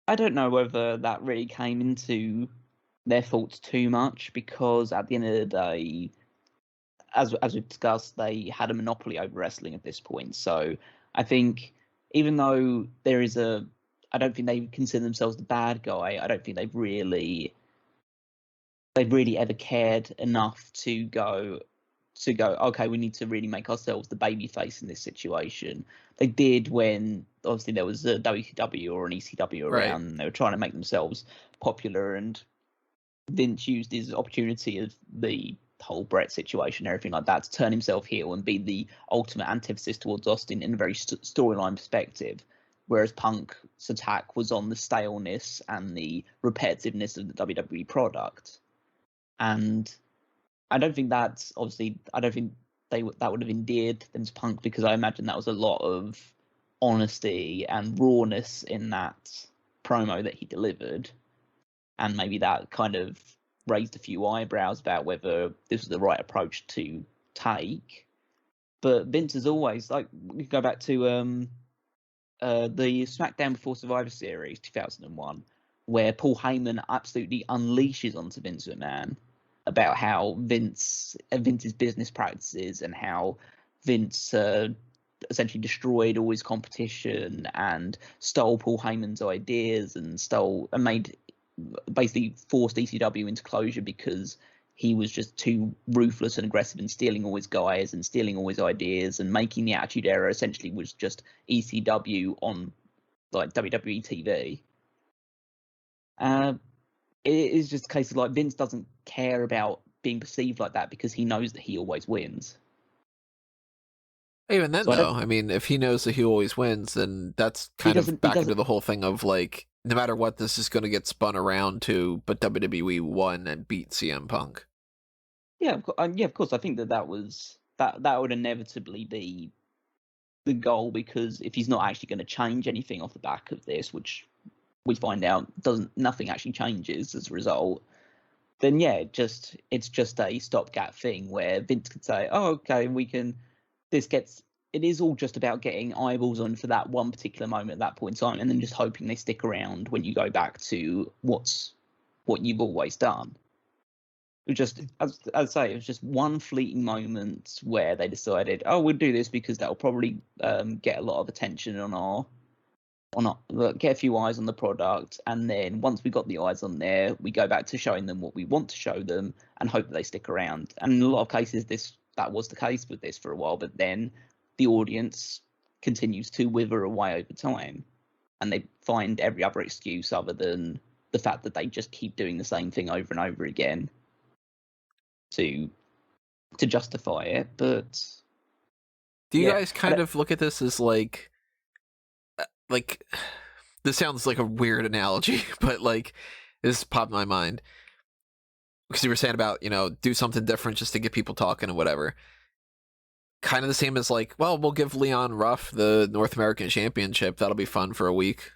I don't know whether that really came into their thoughts too much, because at the end of the day, as we've discussed, they had a monopoly over wrestling at this point. So I think, even though I don't think they consider themselves the bad guy. I don't think they've really ever cared enough to go, okay, we need to really make ourselves the baby face in this situation. They did when obviously there was a WCW or an ECW around, right, and they were trying to make themselves popular, and Vince used his opportunity of the whole Brett situation, everything like that, to turn himself heel and be the ultimate antithesis towards Austin in a very storyline perspective. Whereas Punk's attack was on the staleness and the repetitiveness of the WWE product. And I don't think that would have endeared them to Punk, because I imagine that was a lot of honesty and rawness in that promo that he delivered. And maybe that kind of raised a few eyebrows about whether this was the right approach to take. But Vince is always, like, we go back to the SmackDown Before Survivor Series 2001, where Paul Heyman absolutely unleashes onto Vince McMahon about how Vince's business practices, and how Vince essentially destroyed all his competition and stole Paul Heyman's ideas, and basically forced ECW into closure because he was just too ruthless and aggressive in stealing all his guys and stealing all his ideas, and making the Attitude Era essentially was just ECW on like WWE TV. It is just a case of, like, Vince doesn't care about being perceived like that, because he knows that he always wins. Even then, though, I mean, if he knows that he always wins, then that's kind of back into the whole thing of, like, no matter what, this is going to get spun around to, but WWE won and beat CM Punk. Yeah, of course. I think that would inevitably be the goal, because if he's not actually going to change anything off the back of this, which we find out nothing actually changes as a result, then yeah, it's just a stopgap thing where Vince could say, oh, okay, it is all just about getting eyeballs on for that one particular moment at that point in time, and then just hoping they stick around when you go back to what you've always done. It was just, as I say, it was just one fleeting moment where they decided, oh, we'll do this because that'll probably get a lot of attention get a few eyes on the product, and then once we got the eyes on there, we go back to showing them what we want to show them and hope that they stick around. And in a lot of cases, that was the case with this for a while, but then the audience continues to wither away over time, and they find every other excuse other than the fact that they just keep doing the same thing over and over again to justify it. But do you guys kind of look at this as like this sounds like a weird analogy, but like this popped in my mind because you were saying about, do something different just to get people talking and whatever. Kind of the same as like, well, we'll give Leon Ruff the North American Championship. That'll be fun for a week.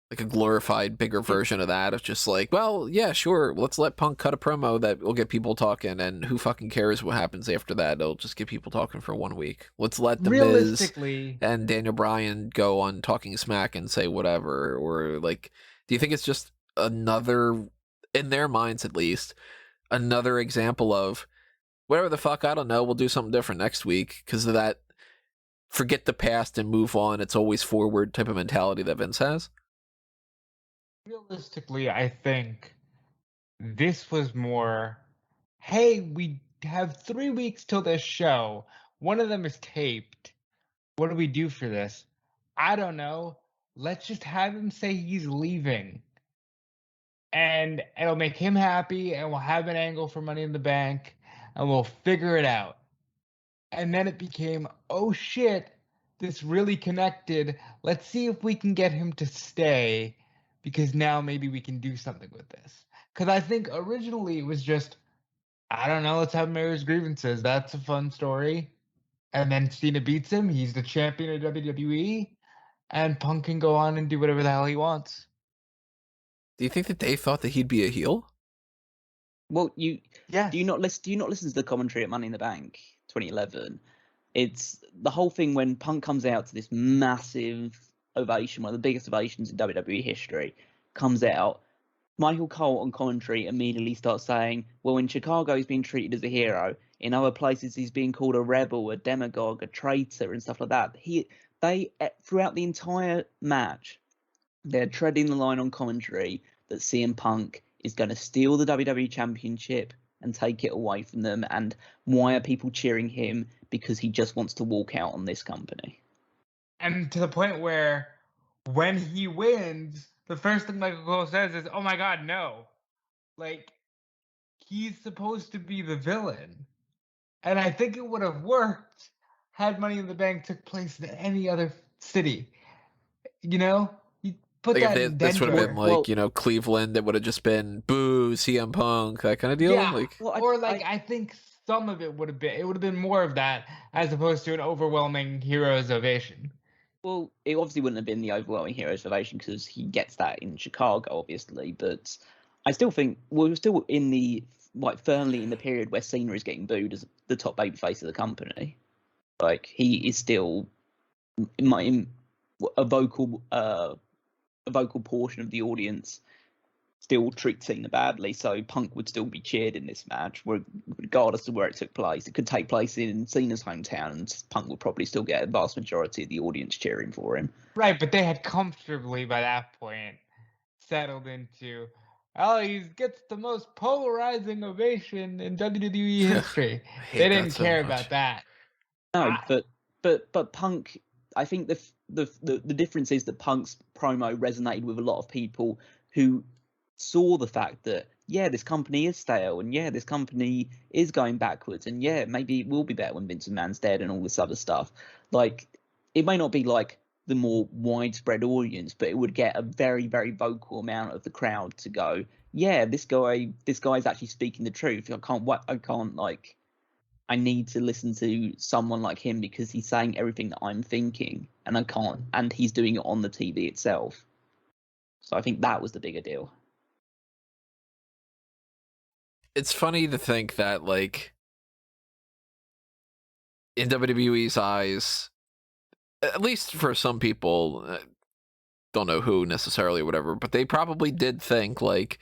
Like a glorified, bigger version of that. It's just like, well, yeah, sure. Let's let Punk cut a promo that will get people talking, and who fucking cares what happens after that? It'll just get people talking for 1 week. Let's let The Miz and Daniel Bryan go on Talking Smack and say whatever. Or like, do you think it's just another, in their minds at least, another example of whatever the fuck, I don't know, we'll do something different next week because of that forget the past and move on. It's always forward type of mentality that Vince has. Realistically, I think this was more, hey, we have 3 weeks till this show. One of them is taped. What do we do for this? I don't know. Let's just have him say he's leaving. And it'll make him happy, and we'll have an angle for Money in the Bank, and we'll figure it out. And then it became, oh shit, this really connected. Let's see if we can get him to stay, because now maybe we can do something with this. Because I think originally it was just, I don't know, let's have him air his grievances. That's a fun story. And then Cena beats him. He's the champion of WWE. And Punk can go on and do whatever the hell he wants. Do you think that they thought that he'd be a heel? Well, do Yeah. you not listen to the commentary at Money in the Bank 2011? It's the whole thing when Punk comes out to this massive ovation, one of the biggest ovations in WWE history, comes out. Michael Cole on commentary immediately starts saying, well, in Chicago he's being treated as a hero. In other places he's being called a rebel, a demagogue, a traitor, and stuff like that. They throughout the entire match, they're treading the line on commentary that CM Punk is going to steal the WWE Championship and take it away from them. And why are people cheering him? Because he just wants to walk out on this company. And to the point where when he wins, the first thing Michael Cole says is, oh my God, no. Like, he's supposed to be the villain. And I think it would have worked had Money in the Bank took place in any other city. You know? You put Like that if in this would have Denver. been like, Cleveland, it would have just been boo, CM Punk, that kind of deal. Yeah. Like, Well, I think some of it would have been more of that as opposed to an overwhelming hero's ovation. Well, it obviously wouldn't have been the overwhelming hero's ovation because he gets that in Chicago, obviously. But I still think we're still in the firmly in the period where Cena is getting booed as the top babyface of the company. Like he is still in a vocal portion of the audience still treats Cena badly, so Punk would still be cheered in this match, regardless of where it took place. It could take place in Cena's hometown, and Punk would probably still get a vast majority of the audience cheering for him. Right, but they had comfortably by that point settled into, oh, he gets the most polarizing ovation in WWE history. They didn't care about that. No, but Punk. I think the difference is that Punk's promo resonated with a lot of people who saw the fact that this company is stale, and this company is going backwards, and maybe it will be better when Vince McMahon's dead and all this other stuff. Like, it may not be like the more widespread audience, but it would get a very, very vocal amount of the crowd to go, this guy's actually speaking the truth. I need to listen to someone like him because he's saying everything that I'm thinking, and he's doing it on the TV itself. So I think that was the bigger deal. It's funny to think that, like, in WWE's eyes, at least for some people, don't know who necessarily or whatever, but they probably did think, like,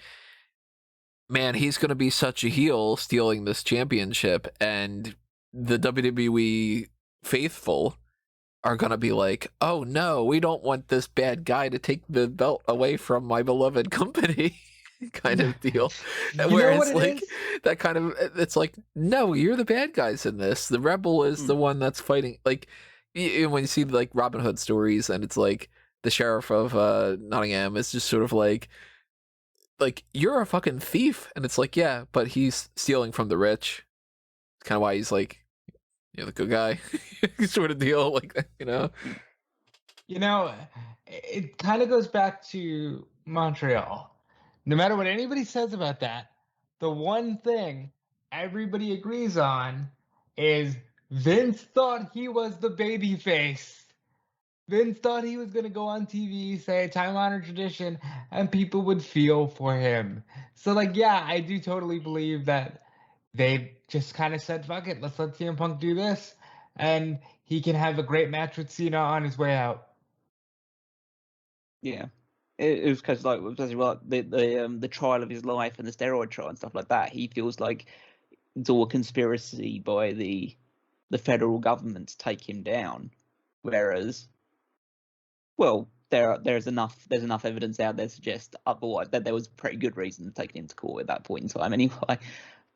man, he's going to be such a heel stealing this championship, and the WWE faithful are going to be like, oh no, we don't want this bad guy to take the belt away from my beloved company. Kind of deal. Where it's like that kind of, it's like, no, you're the bad guys in this. The rebel is the one that's fighting. Like, when you see like Robin Hood stories, and it's like the sheriff of Nottingham is just sort of like you're a fucking thief, and it's like, yeah, but he's stealing from the rich. It's kind of why he's like, the good guy sort of deal, like that, it kind of goes back to Montreal. No matter what anybody says about that, the one thing everybody agrees on is Vince thought he was the baby face. Vince thought he was going to go on TV, say time-honored tradition, and people would feel for him. So, I do totally believe that they just kind of said, fuck it, let's let CM Punk do this, and he can have a great match with Cena on his way out. Yeah. It was because the trial of his life and the steroid trial and stuff like that. He feels like it's all a conspiracy by the federal government to take him down. Whereas, well, there's enough evidence out there to suggest otherwise, that there was pretty good reason to take it into court at that point in time anyway.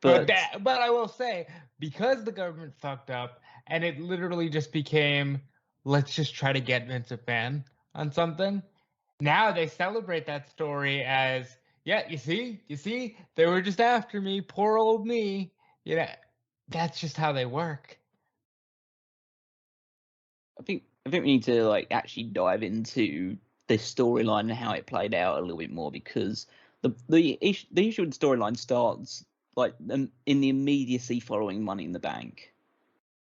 But I will say, because the government fucked up and it literally just became, let's just try to get Vince McMahon on something. Now they celebrate that story as, yeah, you see, they were just after me, poor old me. You know, that's just how they work. I think we need to like actually dive into this storyline and how it played out a little bit more, because the issue with the storyline starts like in the immediacy following Money in the Bank,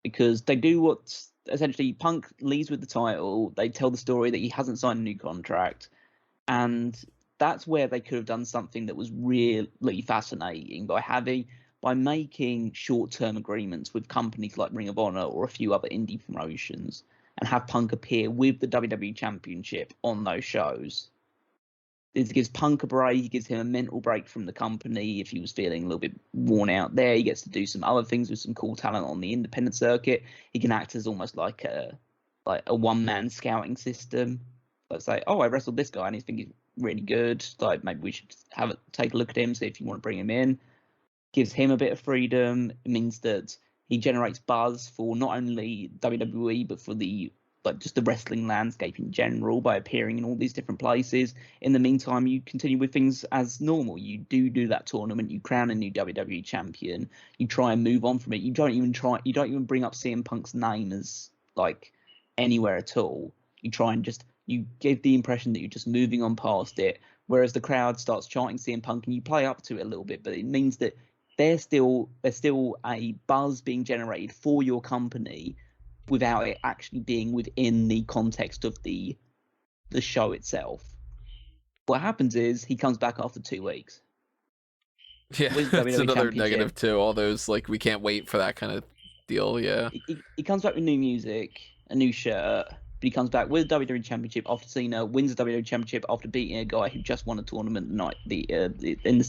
because they do what's essentially Punk leaves with the title. They tell the story that he hasn't signed a new contract, and that's where they could have done something that was really fascinating by making short-term agreements with companies like Ring of Honor or a few other indie promotions, and have Punk appear with the WWE Championship on those shows. It gives Punk a break. It gives him a mental break from the company if he was feeling a little bit worn out there. He gets to do some other things with some cool talent on the independent circuit. He can act as almost like a one-man scouting system. Let's say, oh, I wrestled this guy and I think he's really good. Like, maybe we should take a look at him, see if you want to bring him in. Gives him a bit of freedom. It means that he generates buzz for not only WWE but for just the wrestling landscape in general by appearing in all these different places. In the meantime, you continue with things as normal. You do that tournament. You crown a new WWE champion. You try and move on from it. You don't even bring up CM Punk's name as like anywhere at all. You give the impression that you're just moving on past it. Whereas the crowd starts chanting CM Punk, and you play up to it a little bit, but it means that there's still a buzz being generated for your company without it actually being within the context of the show itself. What happens is he comes back after 2 weeks. Yeah, that's another negative too. All those like, we can't wait for that kind of deal. Yeah, he comes back with new music, a new shirt, but he comes back with the WWE Championship after Cena wins the WWE Championship after beating a guy who just won a tournament in the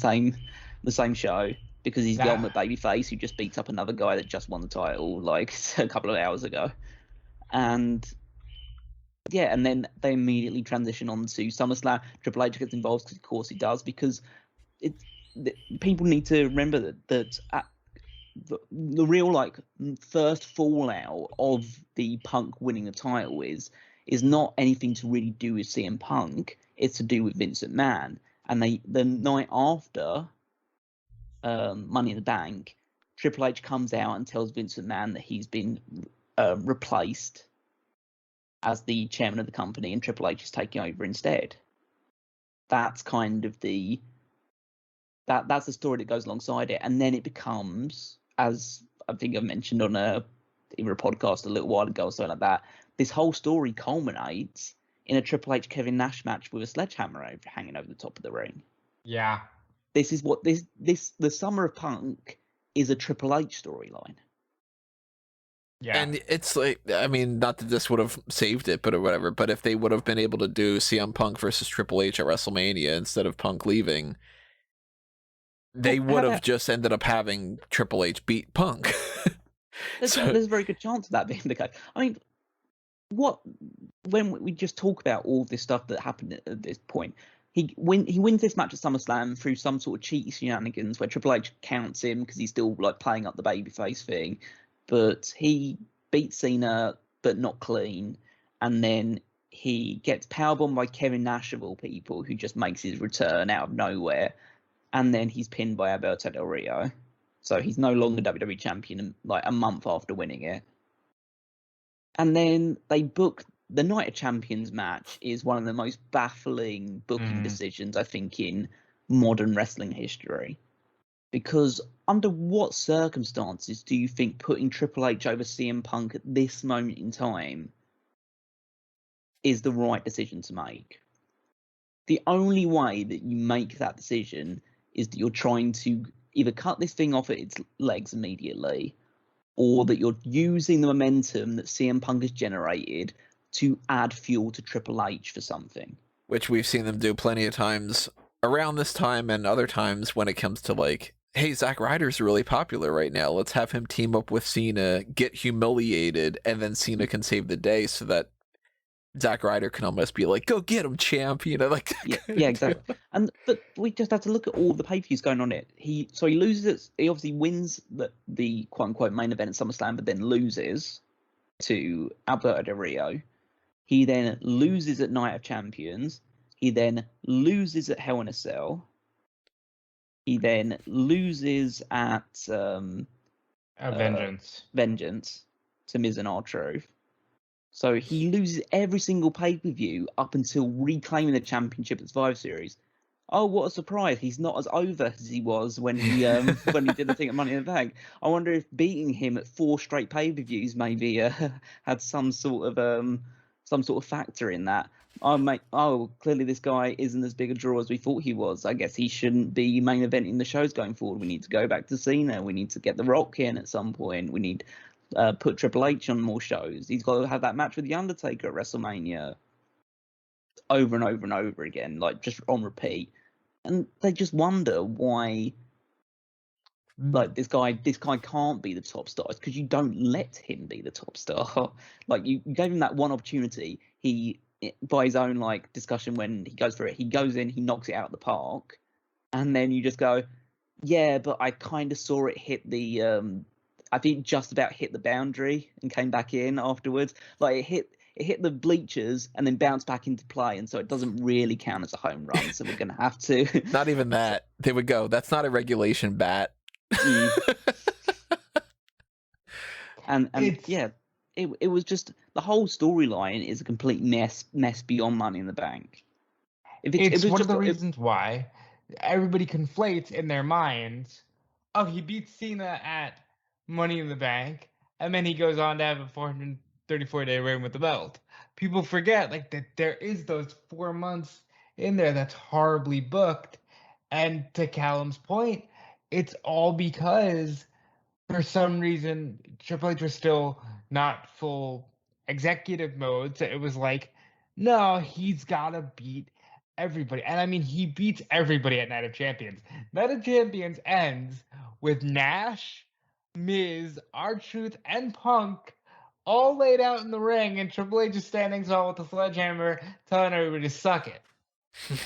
same show, because he's the ultimate babyface who just beats up another guy that just won the title like a couple of hours ago. And yeah, and then they immediately transition on to SummerSlam. Triple H gets involved because, of course, he does, because people need to remember that the real like first fallout of the Punk winning the title is not anything to really do with CM Punk. It's to do with Vince McMahon. And the night after Money in the Bank, Triple H comes out and tells Vince McMahon that he's been replaced as the chairman of the company, and Triple H is taking over instead. That's kind of that's the story that goes alongside it, and then it becomes, as I think I mentioned on either a podcast a little while ago or something like that, this whole story culminates in a Triple H Kevin Nash match with a sledgehammer hanging over the top of the ring. Yeah. This is what the Summer of Punk is, a Triple H storyline. Yeah. And it's like, I mean, not that this would have saved it, but or whatever, but if they would have been able to do CM Punk versus Triple H at WrestleMania instead of Punk leaving, they would have just ended up having Triple H beat Punk. There's a very good chance of that being the case. I mean, when we just talk about all this stuff that happened at this point, he wins this match at SummerSlam through some sort of cheaty shenanigans where Triple H counts him because he's still like playing up the babyface thing, but he beats Cena but not clean, and then he gets powerbombed by Kevin Nash of all people, who just makes his return out of nowhere, and then he's pinned by Alberto Del Rio. So he's no longer WWE champion like a month after winning it. And then they book the Night of Champions match is one of the most baffling booking decisions, I think, in modern wrestling history. Because under what circumstances do you think putting Triple H over CM Punk at this moment in time is the right decision to make? The only way that you make that decision is that you're trying to either cut this thing off at its legs immediately, or that you're using the momentum that CM Punk has generated to add fuel to Triple H for something. Which we've seen them do plenty of times around this time and other times when it comes to like hey, Zack Ryder's really popular right now. Let's have him team up with Cena, get humiliated, and then Cena can save the day so that Zack Ryder can almost be like, go get him, champ, you know, like that Yeah, kind yeah, of exactly. But we just have to look at all the pay-per-views going on it. He loses it. He obviously wins the quote unquote main event at SummerSlam, but then loses to Alberto Del Rio. He then loses at Night of Champions. He then loses at Hell in a Cell. He then loses at Vengeance. Vengeance to Miz and R-Truth. So he loses every single pay-per-view up until reclaiming the championship at Survivor Series. Oh, what a surprise! He's not as over as he was when he when he did the thing at Money in the Bank. I wonder if beating him at 4 straight pay-per-views maybe had some sort of factor in that. Clearly this guy isn't as big a draw as we thought he was. I guess he shouldn't be main eventing the shows going forward. We need to go back to Cena. We need to get The Rock in at some point. We need put Triple H on more shows. He's got to have that match with The Undertaker at WrestleMania over and over and over again, like just on repeat. And they just wonder why, like this guy can't be the top star. It's because you don't let him be the top star. Like you gave him that one opportunity. He, by his own like discussion when he goes for it, he goes in, he knocks it out of the park, and then you just go, yeah, but I kind of saw it hit the I think just about hit the boundary and came back in afterwards. Like it hit the bleachers and then bounced back into play, and so it doesn't really count as a home run. So we're gonna have to. Not even that. They would go, that's not a regulation bat. And yeah, it was just the whole storyline is a complete mess beyond Money in the Bank. It's one of the reasons why everybody conflates in their minds. Oh, he beat Cena at Money in the Bank, and then he goes on to have a 434-day reign with the belt. People forget like that there is those 4 months in there that's horribly booked. And to Callum's point, it's all because for some reason Triple H was still not full executive mode. So it was like, no, he's gotta beat everybody. And I mean, he beats everybody at Night of Champions. Night of Champions ends with Nash, Miz, R-Truth, and Punk all laid out in the ring, and Triple H is standing tall with the sledgehammer, telling everybody to suck it.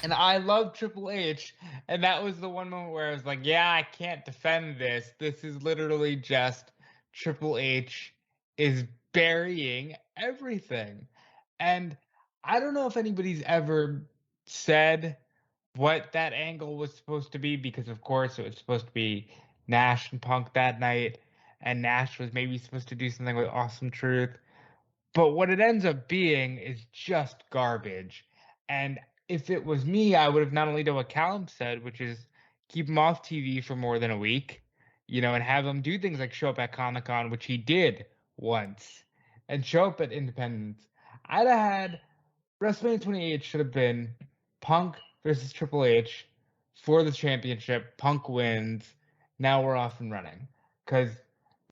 And I love Triple H, and that was the one moment where I was like, yeah, I can't defend this. This is literally just Triple H is burying everything. And I don't know if anybody's ever said what that angle was supposed to be, because of course it was supposed to be Nash and Punk that night, and Nash was maybe supposed to do something with Awesome Truth. But what it ends up being is just garbage. And if it was me, I would have not only done what Callum said, which is keep him off TV for more than a week, and have him do things like show up at Comic-Con, which he did once, and show up at Independence. I'd have had WrestleMania 28 should have been Punk versus Triple H for the championship. Punk wins. Now we're off and running. Because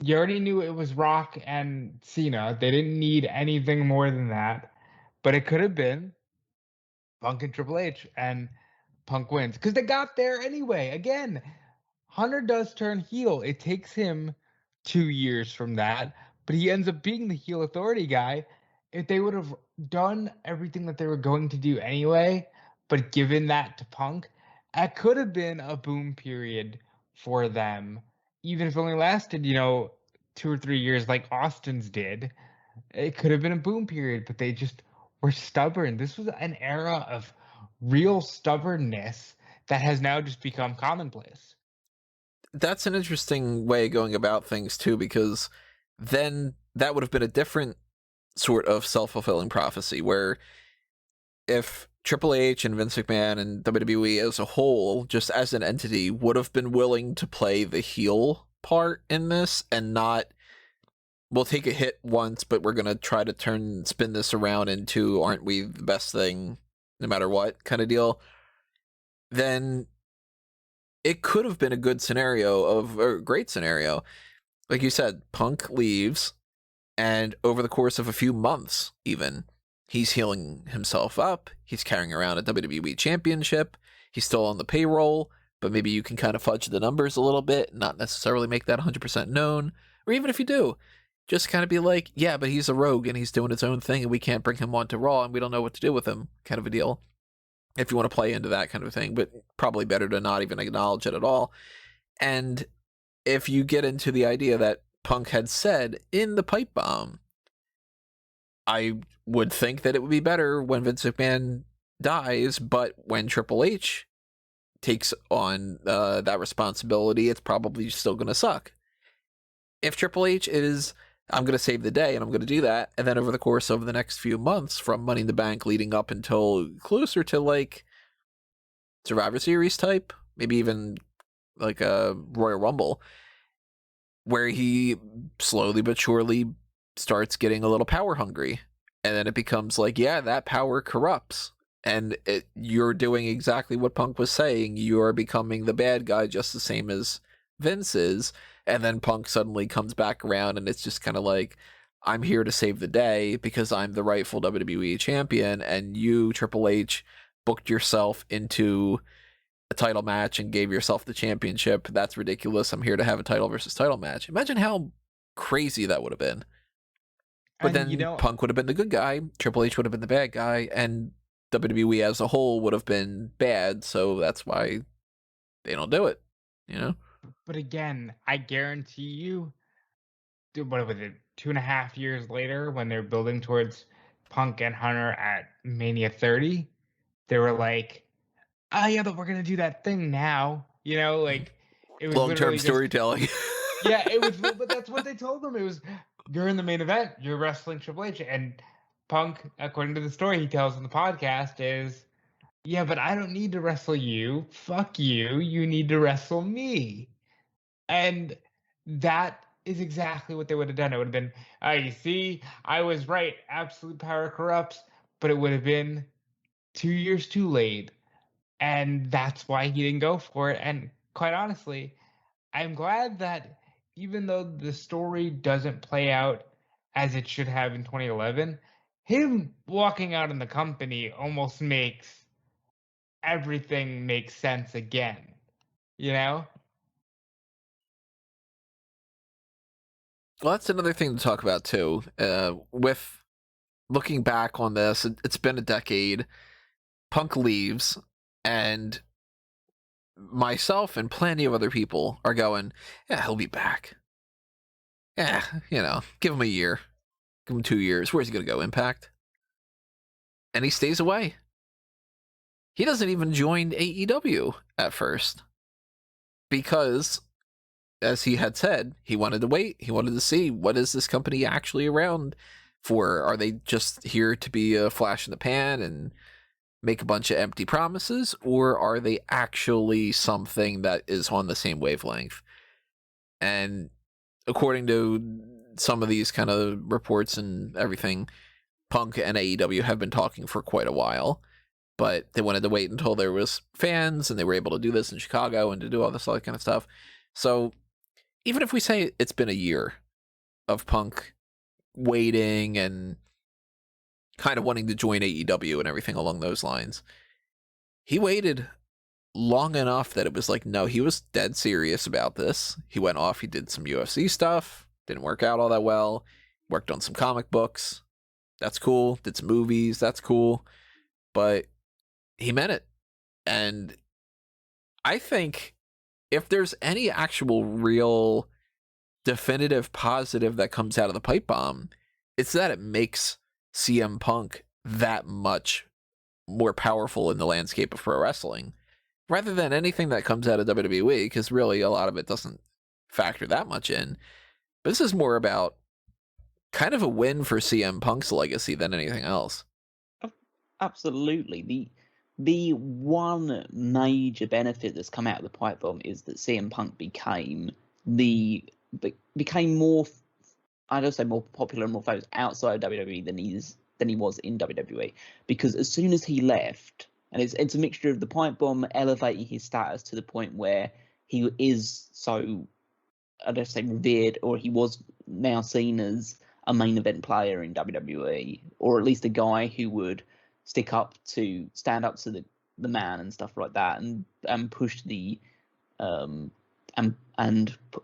you already knew it was Rock and Cena. They didn't need anything more than that. But it could have been Punk and Triple H, and Punk wins. Because they got there anyway. Again, Hunter does turn heel. It takes him 2 years from that, but he ends up being the heel authority guy. If they would have done everything that they were going to do anyway, but given that to Punk, it could have been a boom period for them, even if it only lasted, 2 or 3 years like Austin's did. It could have been a boom period, but they just were stubborn. This was an era of real stubbornness that has now just become commonplace. That's an interesting way of going about things too, because then that would have been a different sort of self-fulfilling prophecy, where if Triple H and Vince McMahon and WWE as a whole, just as an entity, would have been willing to play the heel part in this and not, we'll take a hit once, but we're going to try to spin this around into, aren't we the best thing no matter what kind of deal, then it could have been a good scenario or a great scenario. Like you said, Punk leaves, and over the course of a few months, even, he's healing himself up. He's carrying around a WWE championship. He's still on the payroll, but maybe you can kind of fudge the numbers a little bit, not necessarily make that 100% known. Or even if you do, just kind of be like, yeah, but he's a rogue and he's doing his own thing and we can't bring him onto Raw and we don't know what to do with him, kind of a deal. If you want to play into that kind of thing, but probably better to not even acknowledge it at all. And if you get into the idea that Punk had said in the pipe bomb, I would think that it would be better when Vince McMahon dies, but when Triple H takes on that responsibility, it's probably still going to suck. If Triple H is, I'm going to save the day and I'm going to do that, and then over the course of the next few months from Money in the Bank leading up until closer to like Survivor Series type, maybe even like a Royal Rumble, where he slowly but surely starts getting a little power hungry, and then it becomes like, yeah, that power corrupts, and you're doing exactly what Punk was saying. You are becoming the bad guy just the same as Vince is. And then Punk suddenly comes back around, and it's just kind of like, I'm here to save the day because I'm the rightful WWE champion, and you, Triple H, booked yourself into a title match and gave yourself the championship. That's ridiculous. I'm here to have a title versus title match. Imagine how crazy that would have been. But And, then Punk would have been the good guy, Triple H would have been the bad guy, and WWE as a whole would have been bad, so that's why they don't do it, you know? But again, I guarantee you, what was it, 2.5 years later, when they're building towards Punk and Hunter at Mania 30, they were like, oh yeah, but we're gonna do that thing now. Like it was Long-term literally just, storytelling. yeah, it was, but that's what they told them. It was, you're in the main event, you're wrestling Triple H, and Punk, according to the story he tells in the podcast, is, yeah, but I don't need to wrestle you. Fuck you. You need to wrestle me. And that is exactly what they would have done. It would have been, you see, I was right. Absolute power corrupts, but it would have been 2 years too late. And that's why he didn't go for it. And quite honestly, I'm glad that even though the story doesn't play out as it should have in 2011, him walking out in the company almost makes everything make sense again, you know? Well, that's another thing to talk about too. With looking back on this, it's been a decade. Punk leaves, and myself and plenty of other people are going, yeah, he'll be back. Yeah, give him a year. Give him 2 years. Where's he going to go? Impact? And he stays away. He doesn't even join AEW at first. Because, as he had said, he wanted to wait. He wanted to see, what is this company actually around for? Are they just here to be a flash in the pan and make a bunch of empty promises? Or are they actually something that is on the same wavelength? And according to some of these kind of reports and everything, Punk and AEW have been talking for quite a while, but they wanted to wait until there was fans and they were able to do this in Chicago and to do all this other kind of stuff. So even if we say it's been a year of Punk waiting and kind of wanting to join AEW and everything along those lines, he waited long enough that it was like, no, he was dead serious about this. He went off, he did some UFC stuff, didn't work out all that well, worked on some comic books. That's cool. Did some movies. That's cool. But he meant it. And I think if there's any actual real definitive positive that comes out of the pipe bomb, it's that it makes CM Punk that much more powerful in the landscape of pro wrestling rather than anything that comes out of WWE, because really a lot of it doesn't factor that much in. But this is more about kind of a win for CM Punk's legacy than anything else. Absolutely. The one major benefit that's come out of the pipe bomb is that CM Punk became more, I don't say more popular and more famous outside of WWE than he was in WWE. Because as soon as he left, and it's a mixture of the pipe bomb elevating his status to the point where he is so, I don't say revered, or he was now seen as a main event player in WWE, or at least a guy who would stand up to the man and stuff like that, and push the and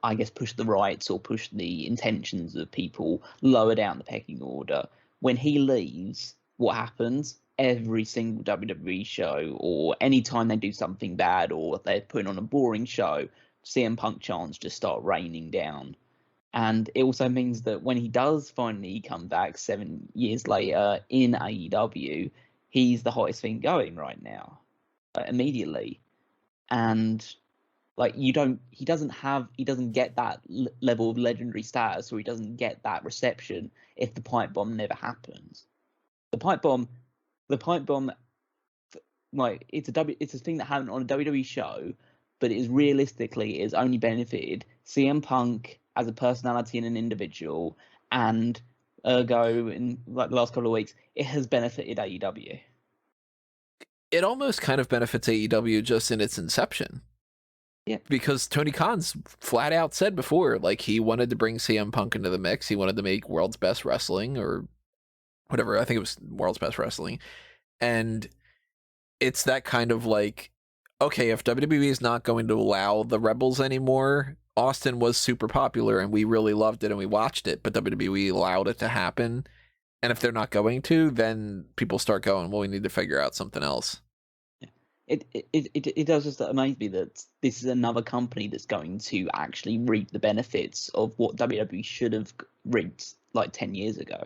I guess push the rights or push the intentions of people lower down the pecking order. When he leaves, what happens? Every single WWE show, or anytime they do something bad or they're putting on a boring show, CM Punk chants just start raining down. And it also means that when he does finally come back 7 years later in AEW, he's the hottest thing going right now, immediately. And like he doesn't get that level of legendary status, or he doesn't get that reception if the pipe bomb never happens. The pipe bomb, like it's a thing that happened on a WWE show, but it has only benefited CM Punk as a personality and an individual, and ergo in like the last couple of weeks, it has benefited AEW. It almost kind of benefits AEW just in its inception. Yeah. Because Tony Khan's flat out said before, like, he wanted to bring CM Punk into the mix. He wanted to make World's Best Wrestling, or whatever. I think it was World's Best Wrestling. And it's that kind of like, okay, if WWE is not going to allow the Rebels anymore, Austin was super popular and we really loved it and we watched it, but WWE allowed it to happen. And if they're not going to, then people start going, well, we need to figure out something else. It does just amaze me that this is another company that's going to actually reap the benefits of what WWE should have reaped like 10 years ago.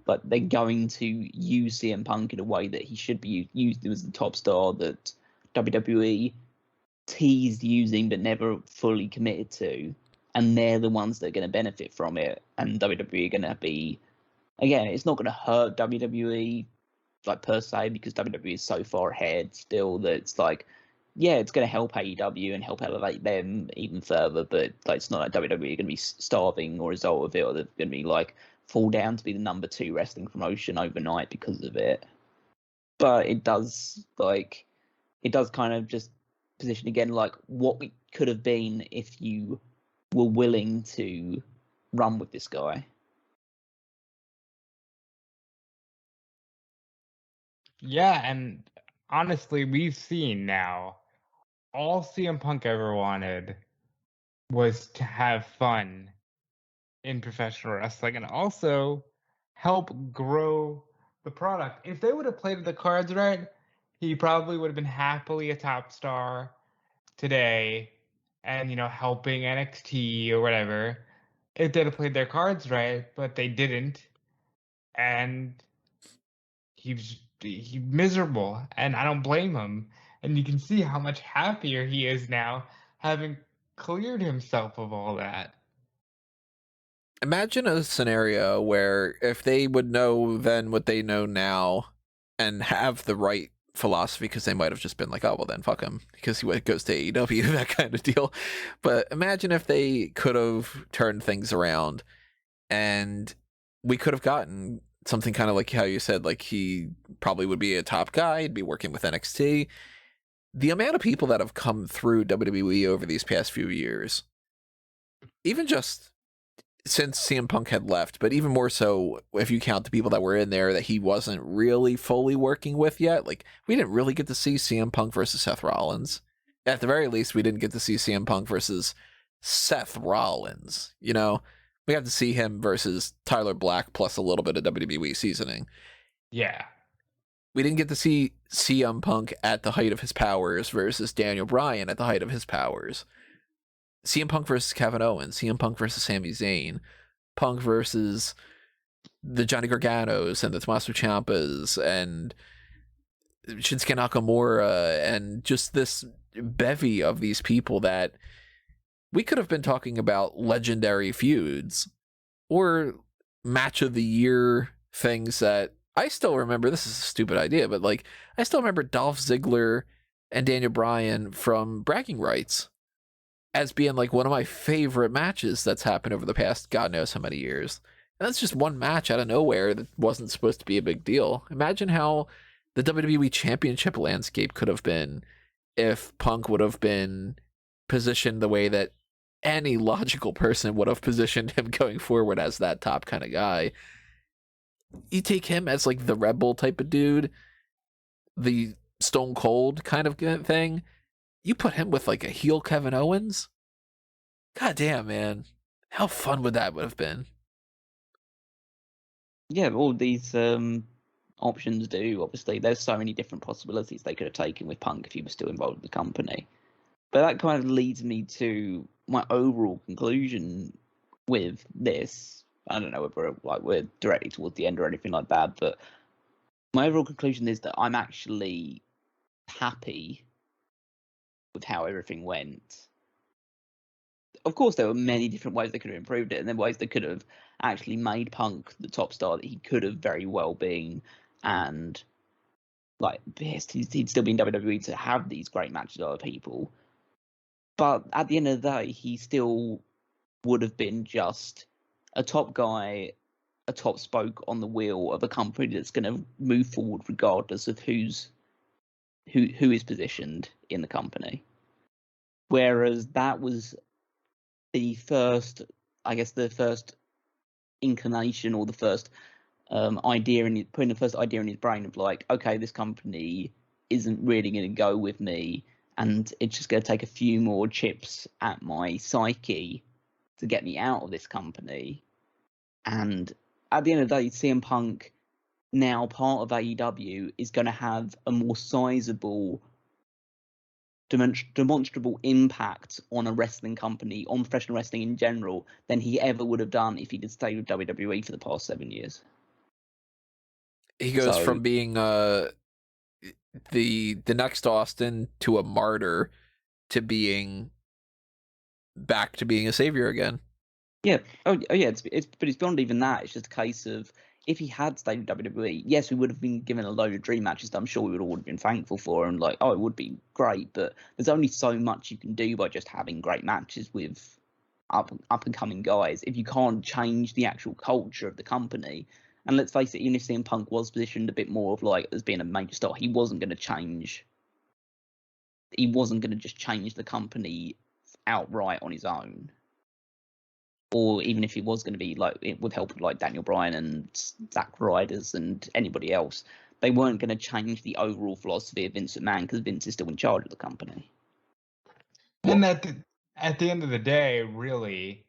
But they're going to use CM Punk in a way that he should be used as the top star that WWE teased using but never fully committed to. And they're the ones that are going to benefit from it. And WWE are going to be, again, it's not going to hurt WWE like per se, because WWE is so far ahead still that it's like, yeah, it's going to help AEW and help elevate them even further, but like it's not like WWE are going to be starving or a result of it, or they're going to be like fall down to be the number 2 wrestling promotion overnight because of it. But it does kind of just position again like what we could have been if you were willing to run with this guy. Yeah, and honestly, we've seen now all CM Punk ever wanted was to have fun in professional wrestling and also help grow the product. If they would have played the cards right, he probably would have been happily a top star today and, helping NXT or whatever. If they'd have played their cards right, but they didn't. And he's miserable, and I don't blame him. And you can see how much happier he is now, having cleared himself of all that. Imagine a scenario where if they would know then what they know now and have the right philosophy, because they might have just been like, oh, well then fuck him, because he goes to AEW, that kind of deal. But imagine if they could have turned things around and we could have gotten something kind of like how you said, like he probably would be a top guy, he'd be working with NXT. The amount of people that have come through WWE over these past few years, even just since CM Punk had left, but even more so if you count the people that were in there that he wasn't really fully working with yet. Like, we didn't really get to see CM Punk versus Seth Rollins. At the very least, we didn't get to see CM Punk versus Seth Rollins. We got to see him versus Tyler Black plus a little bit of WWE seasoning. Yeah. We didn't get to see CM Punk at the height of his powers versus Daniel Bryan at the height of his powers. CM Punk versus Kevin Owens, CM Punk versus Sami Zayn, Punk versus the Johnny Garganos and the Tommaso Ciampas and Shinsuke Nakamura, and just this bevy of these people that we could have been talking about legendary feuds or match of the year things that I still remember. This is a stupid idea, but like I still remember Dolph Ziggler and Daniel Bryan from Bragging Rights as being like one of my favorite matches that's happened over the past God knows how many years. And that's just one match out of nowhere that wasn't supposed to be a big deal. Imagine how the WWE Championship landscape could have been if Punk would have been positioned the way that any logical person would have positioned him going forward as that top kind of guy. You take him as like the rebel type of dude, the Stone Cold kind of thing. you put him with like a heel Kevin Owens. God damn, man, how fun would that have been? Yeah, all these options do. Obviously, there's so many different possibilities they could have taken with Punk if he was still involved in the company. But that kind of leads me to my overall conclusion with this. I don't know whether we're directly towards the end or anything like that, but my overall conclusion is that I'm actually happy with how everything went. Of course, there were many different ways they could have improved it, and then ways they could have actually made Punk the top star that he could have very well been, and like he'd still be in WWE to have these great matches with other people. But at the end of the day, he still would have been just a top guy, a top spoke on the wheel of a company that's going to move forward regardless of who is positioned in the company. Whereas that was the first, I guess, the first inclination or the first idea in putting the first idea in his brain of like, okay, this company isn't really going to go with me, and it's just going to take a few more chips at my psyche to get me out of this company. And at the end of the day, CM Punk, now part of AEW, is going to have a more sizable, demonstrable impact on a wrestling company, on professional wrestling in general, than he ever would have done if he had stayed with WWE for the past 7 years. He goes from being the next Austin to a martyr to being back to being a savior again. Yeah. Oh yeah. But it's beyond even that. It's just a case of if he had stayed with WWE, yes, we would have been given a load of dream matches that I'm sure we would all have been thankful for, and like, oh, it would be great. But there's only so much you can do by just having great matches with up and coming guys if you can't change the actual culture of the company. And let's face it, even if CM Punk was positioned a bit more of like as being a major star, he wasn't going to change. He wasn't going to just change the company outright on his own. Or even if he was going to be like with help of like Daniel Bryan and Zack Ryders and anybody else, they weren't going to change the overall philosophy of Vince McMahon because Vince is still in charge of the company. And at the end of the day, really,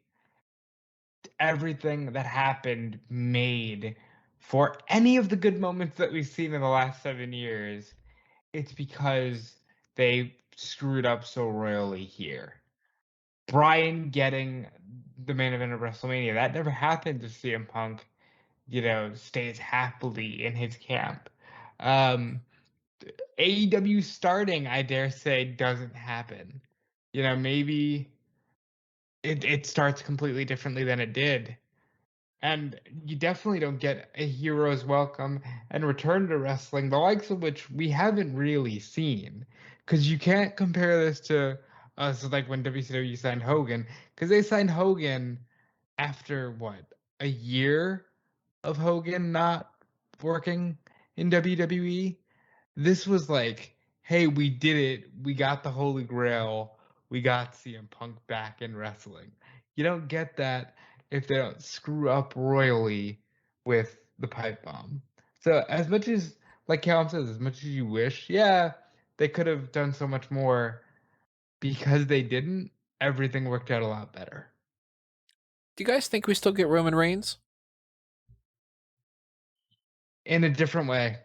everything that happened made for any of the good moments that we've seen in the last 7 years, it's because they screwed up so royally here. Bryan getting the main event of WrestleMania, that never happened to CM Punk, stays happily in his camp. AEW starting, I dare say, doesn't happen. Maybe it starts completely differently than it did. And you definitely don't get a hero's welcome and return to wrestling, the likes of which we haven't really seen. Because you can't compare this to us like when WCW signed Hogan, because they signed Hogan after what, a year of Hogan not working in WWE? This was like, hey, we did it. We got the Holy Grail. We got CM Punk back in wrestling. You don't get that if they don't screw up royally with the pipe bomb. So as much as, like Callum says, as much as you wish, yeah, they could have done so much more. Because they didn't, everything worked out a lot better. Do you guys think we still get Roman Reigns? In a different way.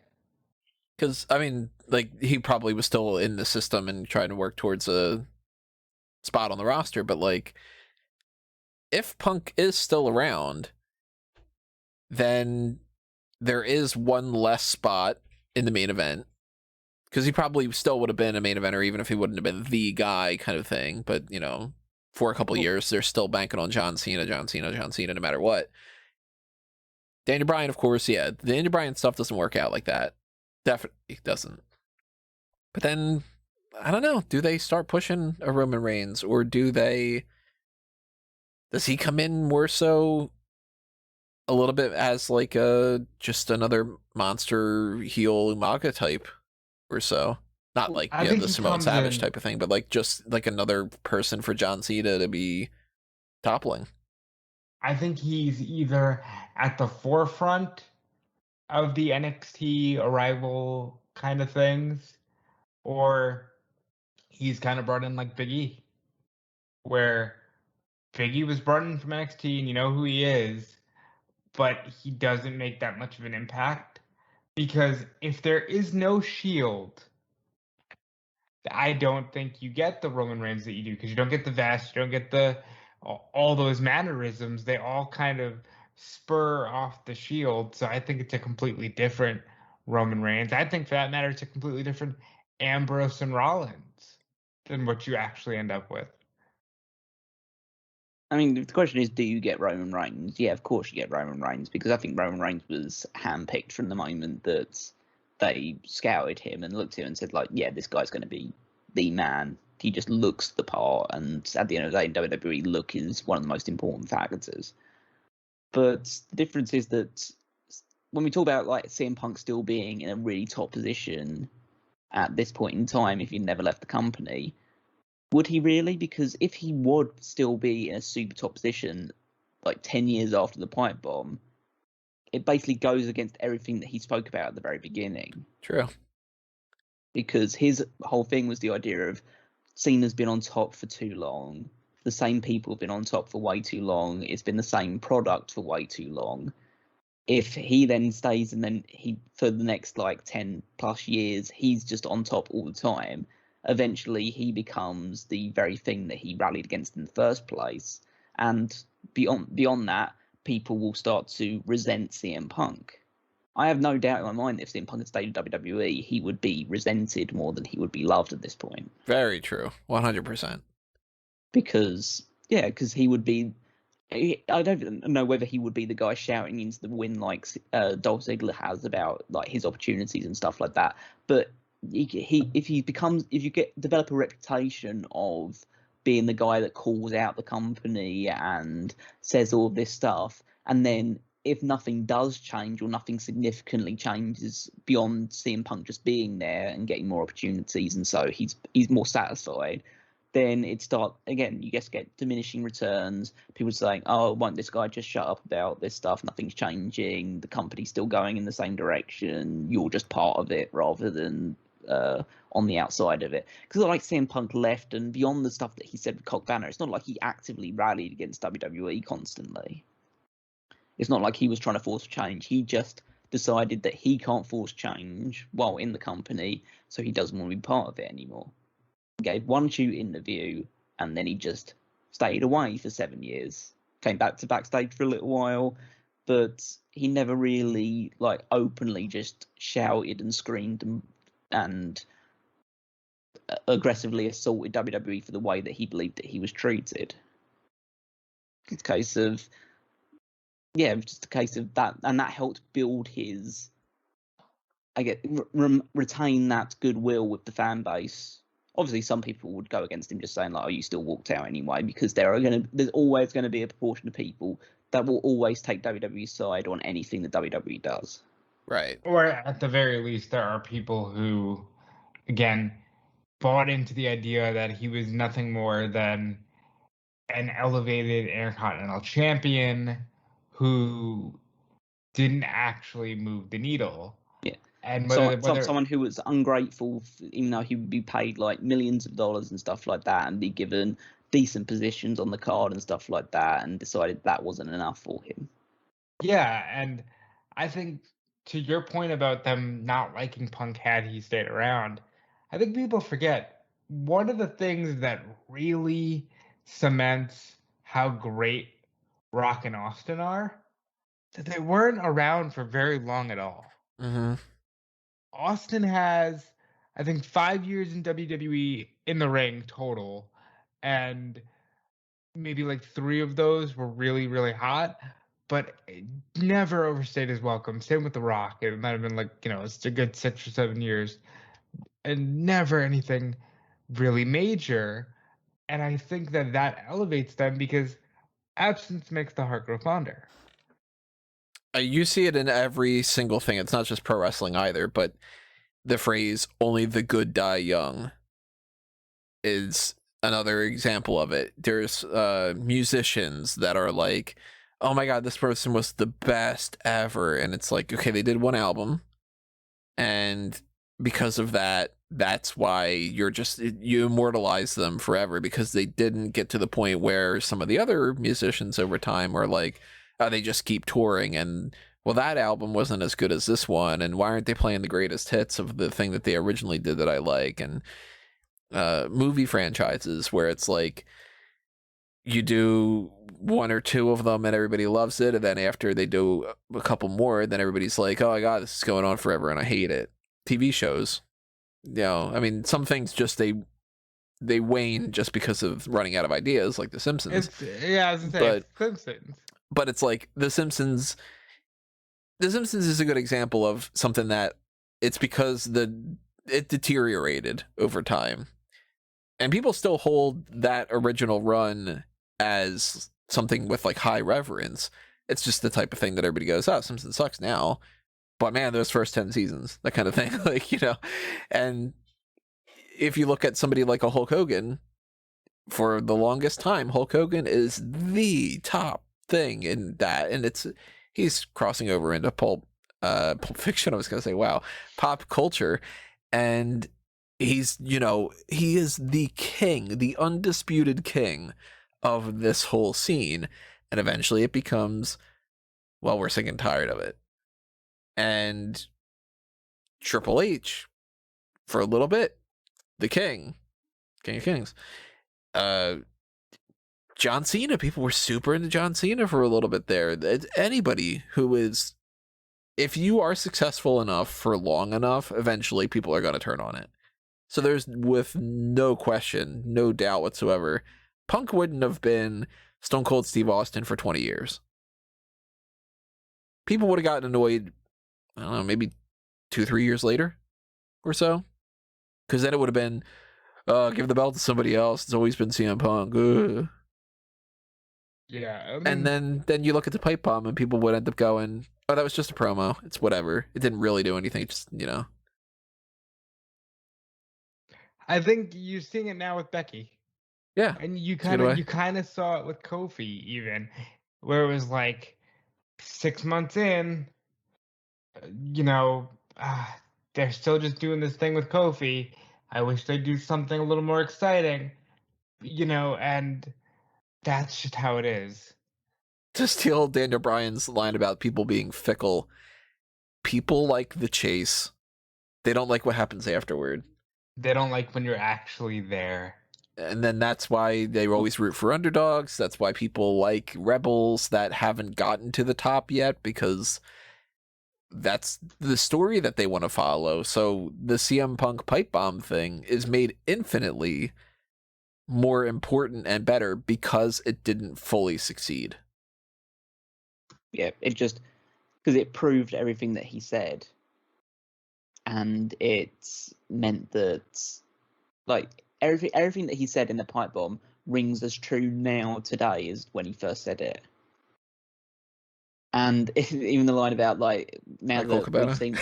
Because, I mean, like, he probably was still in the system and trying to work towards a spot on the roster, but, like, if Punk is still around, then there is one less spot in the main event. Because he probably still would have been a main eventer, even if he wouldn't have been the guy kind of thing. But, for a couple of years, they're still banking on John Cena, no matter what. Daniel Bryan, of course, yeah. The Daniel Bryan stuff doesn't work out like that. Definitely doesn't. But then, I don't know. Do they start pushing a Roman Reigns? Or does he come in more so a little bit as like just another monster heel Umaga type or so? Not like the Simone Savage type of thing, but like just like another person for John Cena to be toppling. I think he's either at the forefront of the NXT arrival kind of things, or he's kind of brought in like Big E, where Big E was brought in from NXT and you know who he is, but he doesn't make that much of an impact because if there is no Shield, I don't think you get the Roman Reigns that you do because you don't get the vest, you don't get the all those mannerisms. They all kind of spur off the Shield. So I think it's a completely different Roman Reigns. I think for that matter, it's a completely different Ambrose and Rollins than what you actually end up with. I mean, the question is, do you get Roman Reigns? Yeah, of course you get Roman Reigns, because I think Roman Reigns was handpicked from the moment that they scouted him and looked at him and said, like, yeah, this guy's going to be the man. He just looks the part, and at the end of the day, in WWE, look is one of the most important factors. But the difference is that when we talk about like CM Punk still being in a really top position at this point in time, if he never left the company, would he really? Because if he would still be in a super top position, like 10 years after the pipe bomb, it basically goes against everything that he spoke about at the very beginning. True. Because his whole thing was the idea of Cena's been on top for too long. The same people have been on top for way too long. It's been the same product for way too long. If he then stays and then he, for the next like 10 plus years, he's just on top all the time, eventually he becomes the very thing that he rallied against in the first place. And beyond that, people will start to resent CM Punk. I have no doubt in my mind that if CM Punk had stayed in WWE, he would be resented more than he would be loved at this point. Very true. 100%. Because he would be... I don't know whether he would be the guy shouting into the wind like Dolph Ziggler has about like his opportunities and stuff like that. But if you develop a reputation of being the guy that calls out the company and says all this stuff, and then if nothing does change or nothing significantly changes beyond CM Punk just being there and getting more opportunities, and so he's more satisfied, then it start again. You just get diminishing returns. People saying, "Oh, won't this guy just shut up about this stuff? Nothing's changing. The company's still going in the same direction. You're just part of it rather than on the outside of it." Because like CM Punk left, and beyond the stuff that he said with Colt Banner, it's not like he actively rallied against WWE constantly. It's not like he was trying to force change. He just decided that he can't force change while in the company, so he doesn't want to be part of it anymore. Gave one shoot interview, and then he just stayed away for 7 years. Came back to backstage for a little while, but he never really like openly just shouted and screamed and aggressively assaulted WWE for the way that he believed that he was treated. It's a case of just a case of that, and that helped build his, retain that goodwill with the fan base. Obviously, some people would go against him, just saying like, "Oh, you still walked out anyway," because there's always going to be a proportion of people that will always take WWE's side on anything that WWE does. Right. Or at the very least, there are people who, again, bought into the idea that he was nothing more than an elevated Intercontinental Champion who didn't actually move the needle. Yeah. And someone who was ungrateful, even though he would be paid like millions of dollars and stuff like that, and be given decent positions on the card and stuff like that, and decided that wasn't enough for him. Yeah, and I think to your point about them not liking Punk had he stayed around, I think people forget one of the things that really cements how great Rock and Austin are, that they weren't around for very long at all. Mm-hmm. Austin has, I think, 5 years in WWE in the ring total, and maybe like 3 of those were really, really hot, but never overstayed his welcome. Same with The Rock. It might have been like, it's a good 6 or 7 years, and never anything really major. And I think that elevates them because absence makes the heart grow fonder. You see it in every single thing. It's not just pro wrestling either, but the phrase "only the good die young" is another example of it. There's musicians that are like, "Oh my god, this person was the best ever," and it's like, okay, they did one album, and because of that, that's why you immortalize them forever, because they didn't get to the point where some of the other musicians over time are like, oh, they just keep touring and, well, that album wasn't as good as this one, and why aren't they playing the greatest hits of the thing that they originally did that I like? And movie franchises where it's like you do one or two of them and everybody loves it, and then after they do a couple more, then everybody's like, oh my god, this is going on forever and I hate it. TV shows, I mean, some things just they wane just because of running out of ideas, like The Simpsons. I was gonna say, it's Simpsons. But it's like The Simpsons is a good example of something that it's because it deteriorated over time. And people still hold that original run as something with like high reverence. It's just the type of thing that everybody goes, oh, Simpsons sucks now. But man, those first 10 seasons, that kind of thing. Like, and if you look at somebody like a Hulk Hogan, for the longest time, Hulk Hogan is the top thing in that. And he's crossing over into pulp fiction. I was going to say, wow, pop culture. And he's, he is the king, the undisputed king of this whole scene. And eventually it becomes, well, we're sick and tired of it. And Triple H, for a little bit, the king of kings. John Cena, people were super into John Cena for a little bit there. Anybody who is, if you are successful enough for long enough, eventually people are going to turn on it. So there's, with no question, no doubt whatsoever, Punk wouldn't have been Stone Cold Steve Austin for 20 years. People would have gotten annoyed, I don't know, maybe 2-3 years later or so. Because then it would have been, give the belt to somebody else. It's always been CM Punk. Ugh. Yeah. I mean, and then you look at the pipe bomb and people would end up going, oh, that was just a promo. It's whatever. It didn't really do anything. Just, I think you're seeing it now with Becky. Yeah. And you kind of saw it with Kofi even, where it was like 6 months in, they're still just doing this thing with Kofi. I wish they'd do something a little more exciting, and that's just how it is. To steal Daniel Bryan's line about people being fickle, people like the chase. They don't like what happens afterward. They don't like when you're actually there. And then that's why they always root for underdogs. That's why people like rebels that haven't gotten to the top yet, because that's the story that they want to follow. So the CM Punk pipe bomb thing is made infinitely more important and better because it didn't fully succeed. Yeah, it just, because it proved everything that he said. And it meant that, like, everything that he said in the pipe bomb rings as true now today as when he first said it. And even the line about, like, now that we've seen,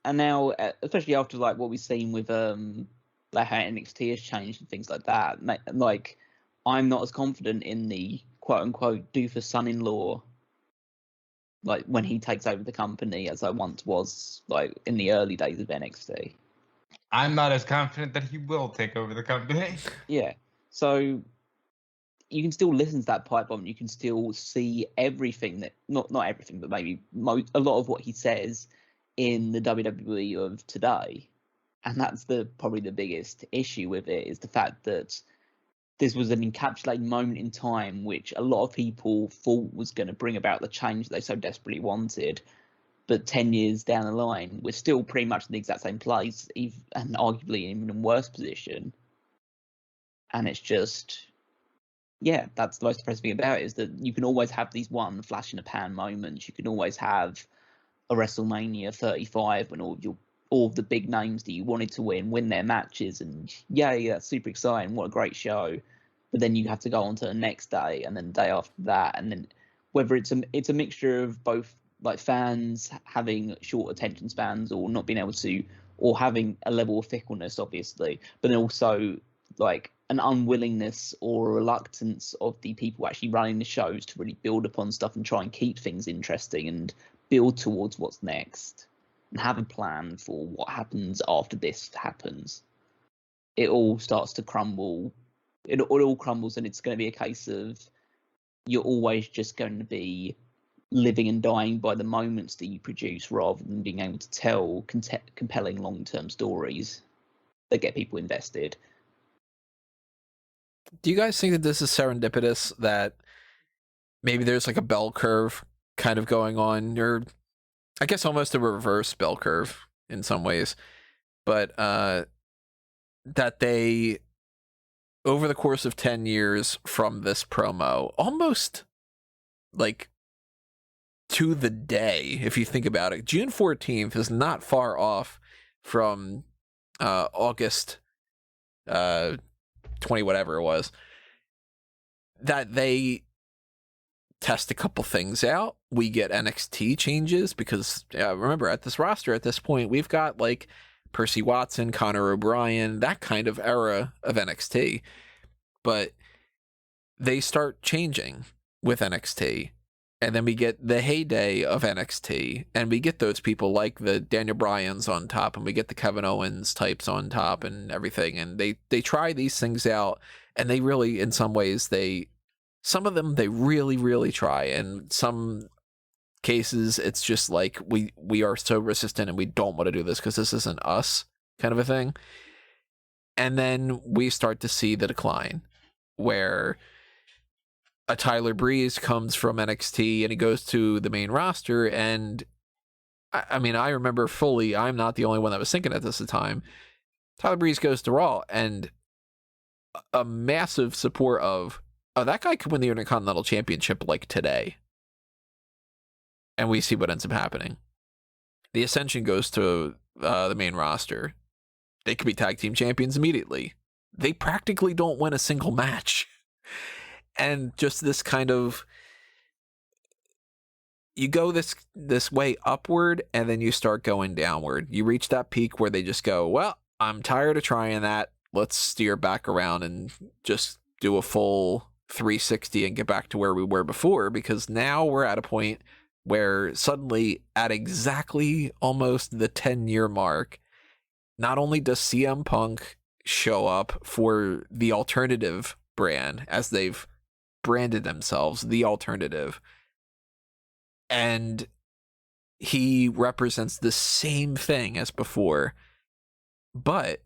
and now, especially after like what we've seen with like how NXT has changed and things like that, like, I'm not as confident in the quote unquote doofus son-in-law, like when he takes over the company, as I once was, like in the early days of NXT. I'm not as confident that he will take over the company. Yeah, so you can still listen to that pipe bomb. You can still see everything that, not everything, but maybe a lot of what he says in the WWE of today. And that's probably the biggest issue with it, is the fact that this was an encapsulated moment in time which a lot of people thought was going to bring about the change they so desperately wanted. But 10 years down the line, we're still pretty much in the exact same place, and arguably in a worse position. And it's just, yeah, that's the most depressing thing about it, is that you can always have these one flash in a pan moments. You can always have a WrestleMania 35 when all of the big names that you wanted to win their matches, and yay, that's super exciting, what a great show. But then you have to go on to the next day, and then the day after that, and then whether it's a mixture of both, like fans having short attention spans or not being able to, or having a level of fickleness, obviously, but then also like an unwillingness or a reluctance of the people actually running the shows to really build upon stuff and try and keep things interesting and build towards what's next. and have a plan for what happens after this happens, it all starts to crumble. It all crumbles, and it's going to be a case of you're always just going to be living and dying by the moments that you produce, rather than being able to tell compelling long-term stories that get people invested. Do you guys think that this is serendipitous, that maybe there's like a bell curve kind of going on, or I guess almost a reverse bell curve in some ways, but that they, over the course of 10 years from this promo, almost like to the day, if you think about it, June 14th is not far off from August 20 whatever it was, that they test a couple things out. We get NXT changes because remember, at this roster at this point, we've got like Percy Watson, Connor O'Brien, that kind of era of NXT. But they start changing with NXT. And then we get the heyday of NXT, and we get those people like the Daniel Bryans on top, and we get the Kevin Owens types on top and everything. And they try these things out, and they really, in some ways, some of them they really, really try. And some cases, it's just like, we are so resistant and we don't want to do this because this isn't us, kind of a thing. And then we start to see the decline, where a Tyler Breeze comes from NXT and he goes to the main roster. And I mean, I remember fully, I'm not the only one that was thinking at this at the time. Tyler Breeze goes to Raw, and a massive support of, oh, that guy could win the Intercontinental Championship like today. And we see what ends up happening. The Ascension goes to the main roster. They could be tag team champions immediately. They practically don't win a single match. And just this kind of, you go this way upward, and then you start going downward. You reach that peak where they just go, well, I'm tired of trying that. Let's steer back around and just do a full 360 and get back to where we were before, because now we're at a point where suddenly, at exactly almost the 10-year mark, not only does CM Punk show up for the alternative brand, as they've branded themselves, the alternative, and he represents the same thing as before, but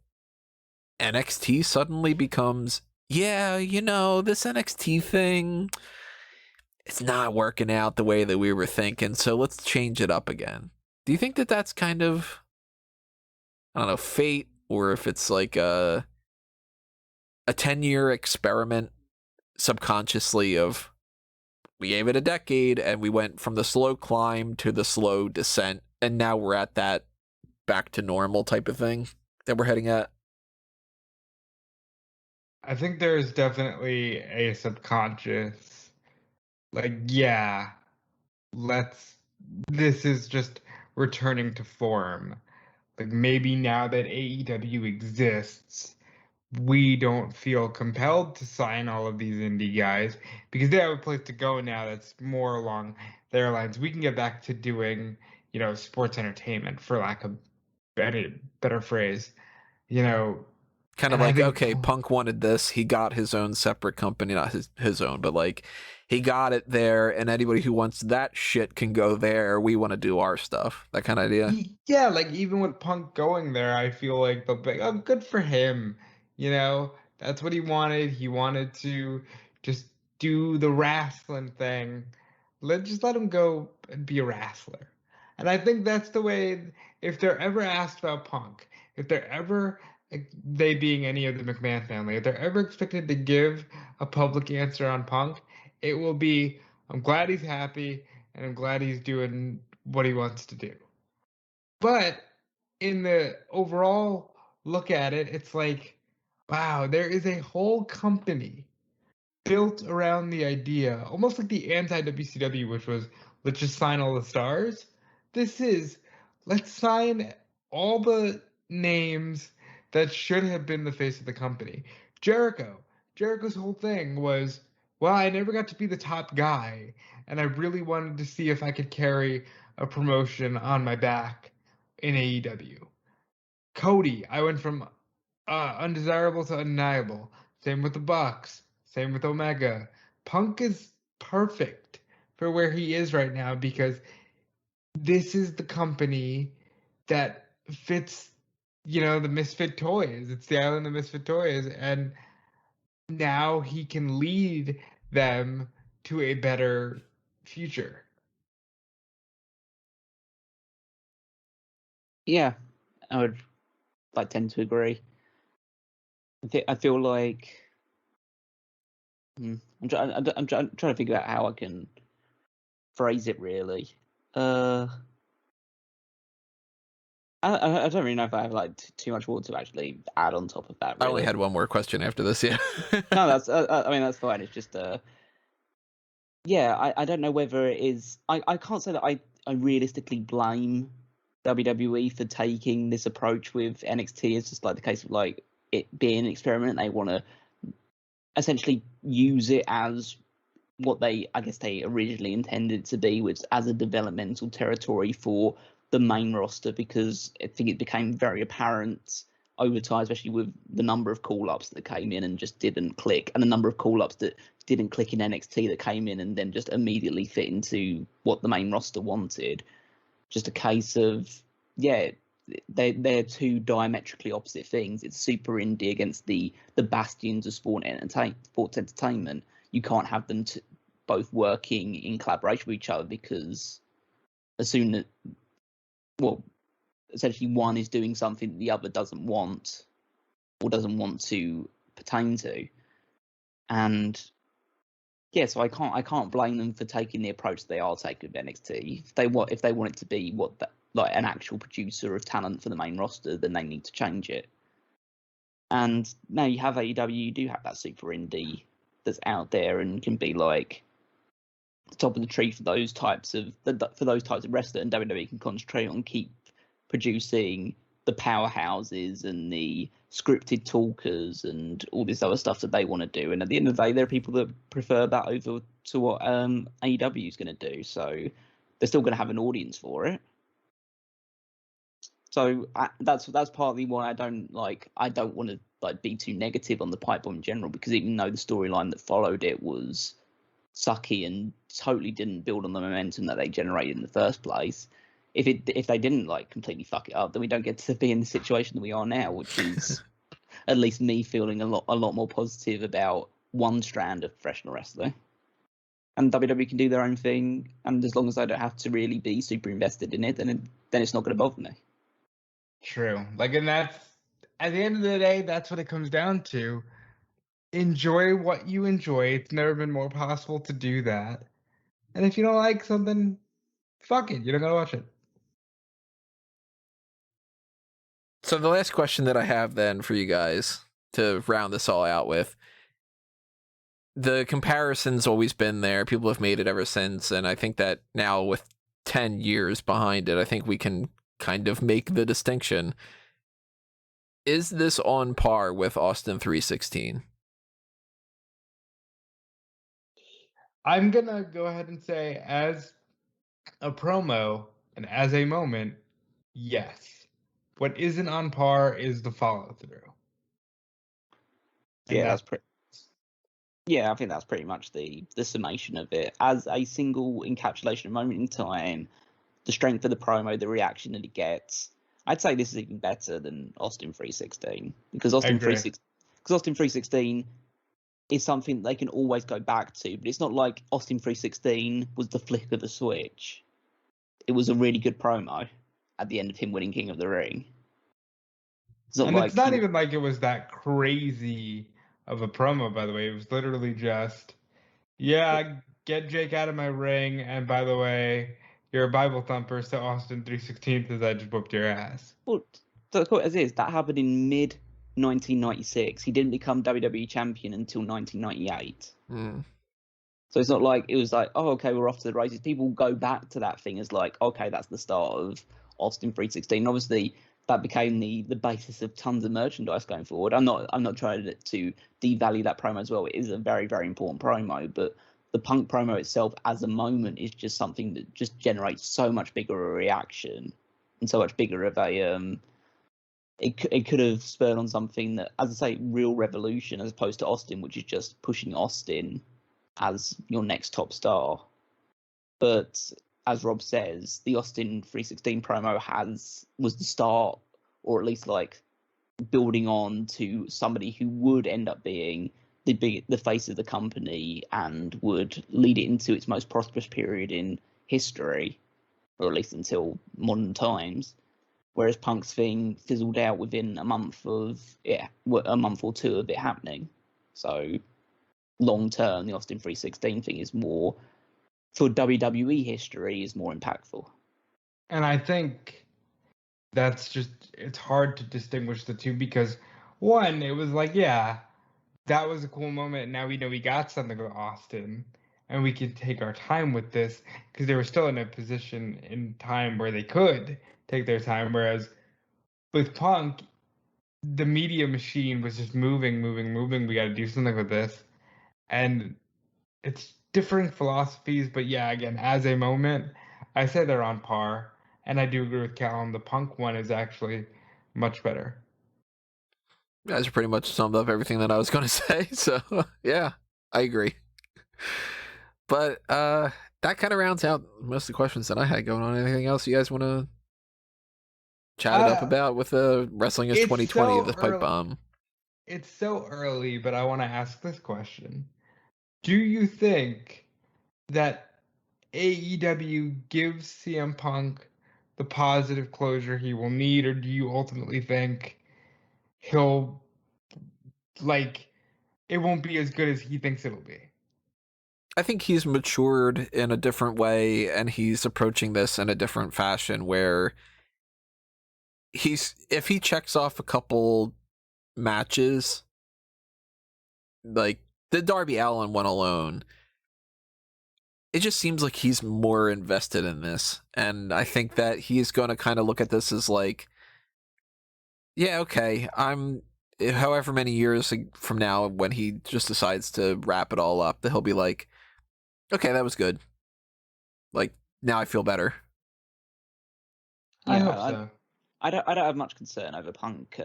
NXT suddenly becomes, yeah, you know, this NXT thing, it's not working out the way that we were thinking, so let's change it up again. Do you think that that's kind of, I don't know, fate, or if it's like a 10-year experiment subconsciously of, we gave it a decade and we went from the slow climb to the slow descent, and now we're at that back to normal type of thing that we're heading at? I think there's definitely a subconscious, like, yeah, this is just returning to form. Like, maybe now that AEW exists, we don't feel compelled to sign all of these indie guys because they have a place to go now that's more along their lines. We can get back to doing, sports entertainment, for lack of any better phrase, Kind of like, okay, Punk wanted this, he got his own separate company, not his own, but like, he got it there, and anybody who wants that shit can go there. We want to do our stuff. That kind of idea. Yeah, like, even with Punk going there, I feel like they'll be like, oh, good for him. That's what he wanted. He wanted to just do the wrestling thing. Just let him go and be a wrestler. And I think that's the way, if they're ever asked about Punk, if they're ever, they being any of the McMahon family, if they're ever expected to give a public answer on Punk, it will be, I'm glad he's happy, and I'm glad he's doing what he wants to do. But in the overall look at it, it's like, wow, there is a whole company built around the idea, almost like the anti-WCW, which was, let's just sign all the stars. This is, let's sign all the names that should have been the face of the company. Jericho's whole thing was, well, I never got to be the top guy, and I really wanted to see if I could carry a promotion on my back. in AEW. Cody, I went from undesirable to undeniable. Same with the Bucks. Same with Omega. Punk is perfect for where he is right now because this is the company that fits, the misfit toys. It's the island of misfit toys. And now he can lead them to a better future. Yeah, I would tend to agree. I feel like I'm trying to figure out how I can phrase it really. I don't really know if I have too much more to actually add on top of that. Really. I only had one more question after this. Yeah. No, that's I mean that's fine. It's just yeah, I don't know whether it is. I can't say that I realistically blame WWE for taking this approach with NXT. It's just like the case of like it being an experiment. They want to essentially use it as what I guess they originally intended to be, which as a developmental territory for the main roster, because I think it became very apparent over time, especially with the number of call-ups that came in and just didn't click, and the number of call-ups that didn't click in NXT that came in and then just immediately fit into what the main roster wanted. Just a case of, yeah, they're two diametrically opposite things. It's super indie against the bastions of sports entertainment. You can't have them both working in collaboration with each other because as soon as, well, essentially one is doing something that the other doesn't want or doesn't want to pertain to. And yeah, so I can't blame them for taking the approach they are taking with NXT. If they want it to be like an actual producer of talent for the main roster, then they need to change it. And now you have AEW, you do have that super indie that's out there and can be like the top of the tree for those types of wrestler, and WWE can concentrate on keep producing the powerhouses and the scripted talkers and all this other stuff that they want to do. And at the end of the day, there are people that prefer that over to what AEW is going to do. So they're still going to have an audience for it. So that's partly why I don't want to be too negative on the pipe bomb in general, because even though the storyline that followed it was sucky and totally didn't build on the momentum that they generated in the first place, if they didn't completely fuck it up, then we don't get to be in the situation that we are now, which is at least me feeling a lot more positive about one strand of professional wrestling. And WWE can do their own thing, and as long as I don't have to really be super invested in it, then it's not going to bother me. True. And that's, at the end of the day, that's what it comes down to. Enjoy what you enjoy. It's never been more possible to do that. And if you don't like something, fuck it. You don't gotta watch it. So the last question that I have then for you guys to round this all out with, the comparison's always been there. People have made it ever since. And I think that now with 10 years behind it, I think we can kind of make the distinction. Is this on par with Austin 316? I'm gonna go ahead and say, as a promo and as a moment, yes. What isn't on par is the follow through. Yeah, I think that's pretty much the summation of it. As a single encapsulation moment in time, the strength of the promo, the reaction that it gets, I'd say this is even better than Austin 316, because Austin 316 is something they can always go back to, but it's not like Austin 316 was the flick of the switch. It was a really good promo at the end of him winning King of the Ring. It's not even like it was that crazy of a promo, by the way. It was literally just, yeah, get Jake out of my ring, and by the way, you're a Bible thumper, so Austin 316 says I just whooped your ass. Well, as is, that happened in mid 1996. He didn't become WWE champion until 1998. So it's not like it was like, oh, okay, we're off to the races. People go back to that thing as like, okay, that's the start of Austin 316. Obviously, that became the basis of tons of merchandise going forward. I'm not trying to devalue that promo as well. It is a very, very important promo, but the Punk promo itself as a moment is just something that just generates so much bigger a reaction and so much bigger of a it could have spurred on something that, as I say, real revolution, as opposed to Austin, which is just pushing Austin as your next top star. But as Rob says, the Austin 316 promo was the start, or at least like building on to somebody who would end up being the face of the company and would lead it into its most prosperous period in history, or at least until modern times. Whereas Punk's thing fizzled out within a month or two of it happening. So long term, the Austin 316 thing is more, for WWE history, is more impactful. And I think that's just, it's hard to distinguish the two because, one, it was like, yeah, that was a cool moment. Now we know we got something with Austin and we can take our time with this because they were still in a position in time where they could take their time. Whereas with Punk, the media machine was just moving. We got to do something with this. And it's different philosophies, but yeah, again, as a moment, I say they're on par. And I do agree with Callum. The Punk one is actually much better. You guys are pretty much summed up everything that I was going to say. So, yeah, I agree. But that kind of rounds out most of the questions that I had going on. Anything else you guys want to chat it up about with Wrestling is 2020, the pipe bomb? It's so early, but I want to ask this question. Do you think that AEW gives CM Punk the positive closure he will need, or do you ultimately think he'll, like, it won't be as good as he thinks it'll be? I think he's matured in a different way, and he's approaching this in a different fashion where if he checks off a couple matches, like the Darby Allin one alone, it just seems like he's more invested in this. And I think that he's going to kind of look at this as like, yeah, okay, I'm however many years from now when he just decides to wrap it all up, that he'll be like, okay, that was good. Like, now I feel better. I hope so. I don't have much concern over Punk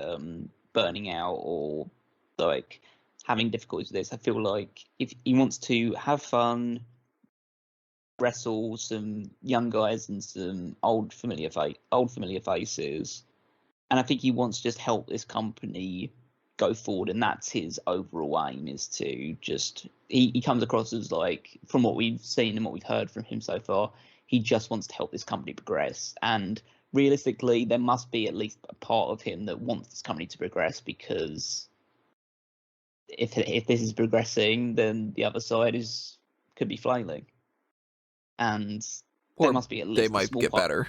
burning out or like having difficulties with this. I feel like if he wants to have fun, wrestle some young guys and some old familiar faces, and I think he wants to just help this company go forward, and that's his overall aim, is to just he comes across as, like, from what we've seen and what we've heard from him so far, he just wants to help this company progress. And realistically, there must be at least a part of him that wants this company to progress, because if this is progressing, then the other side could be flailing, and there must be at least they might get better.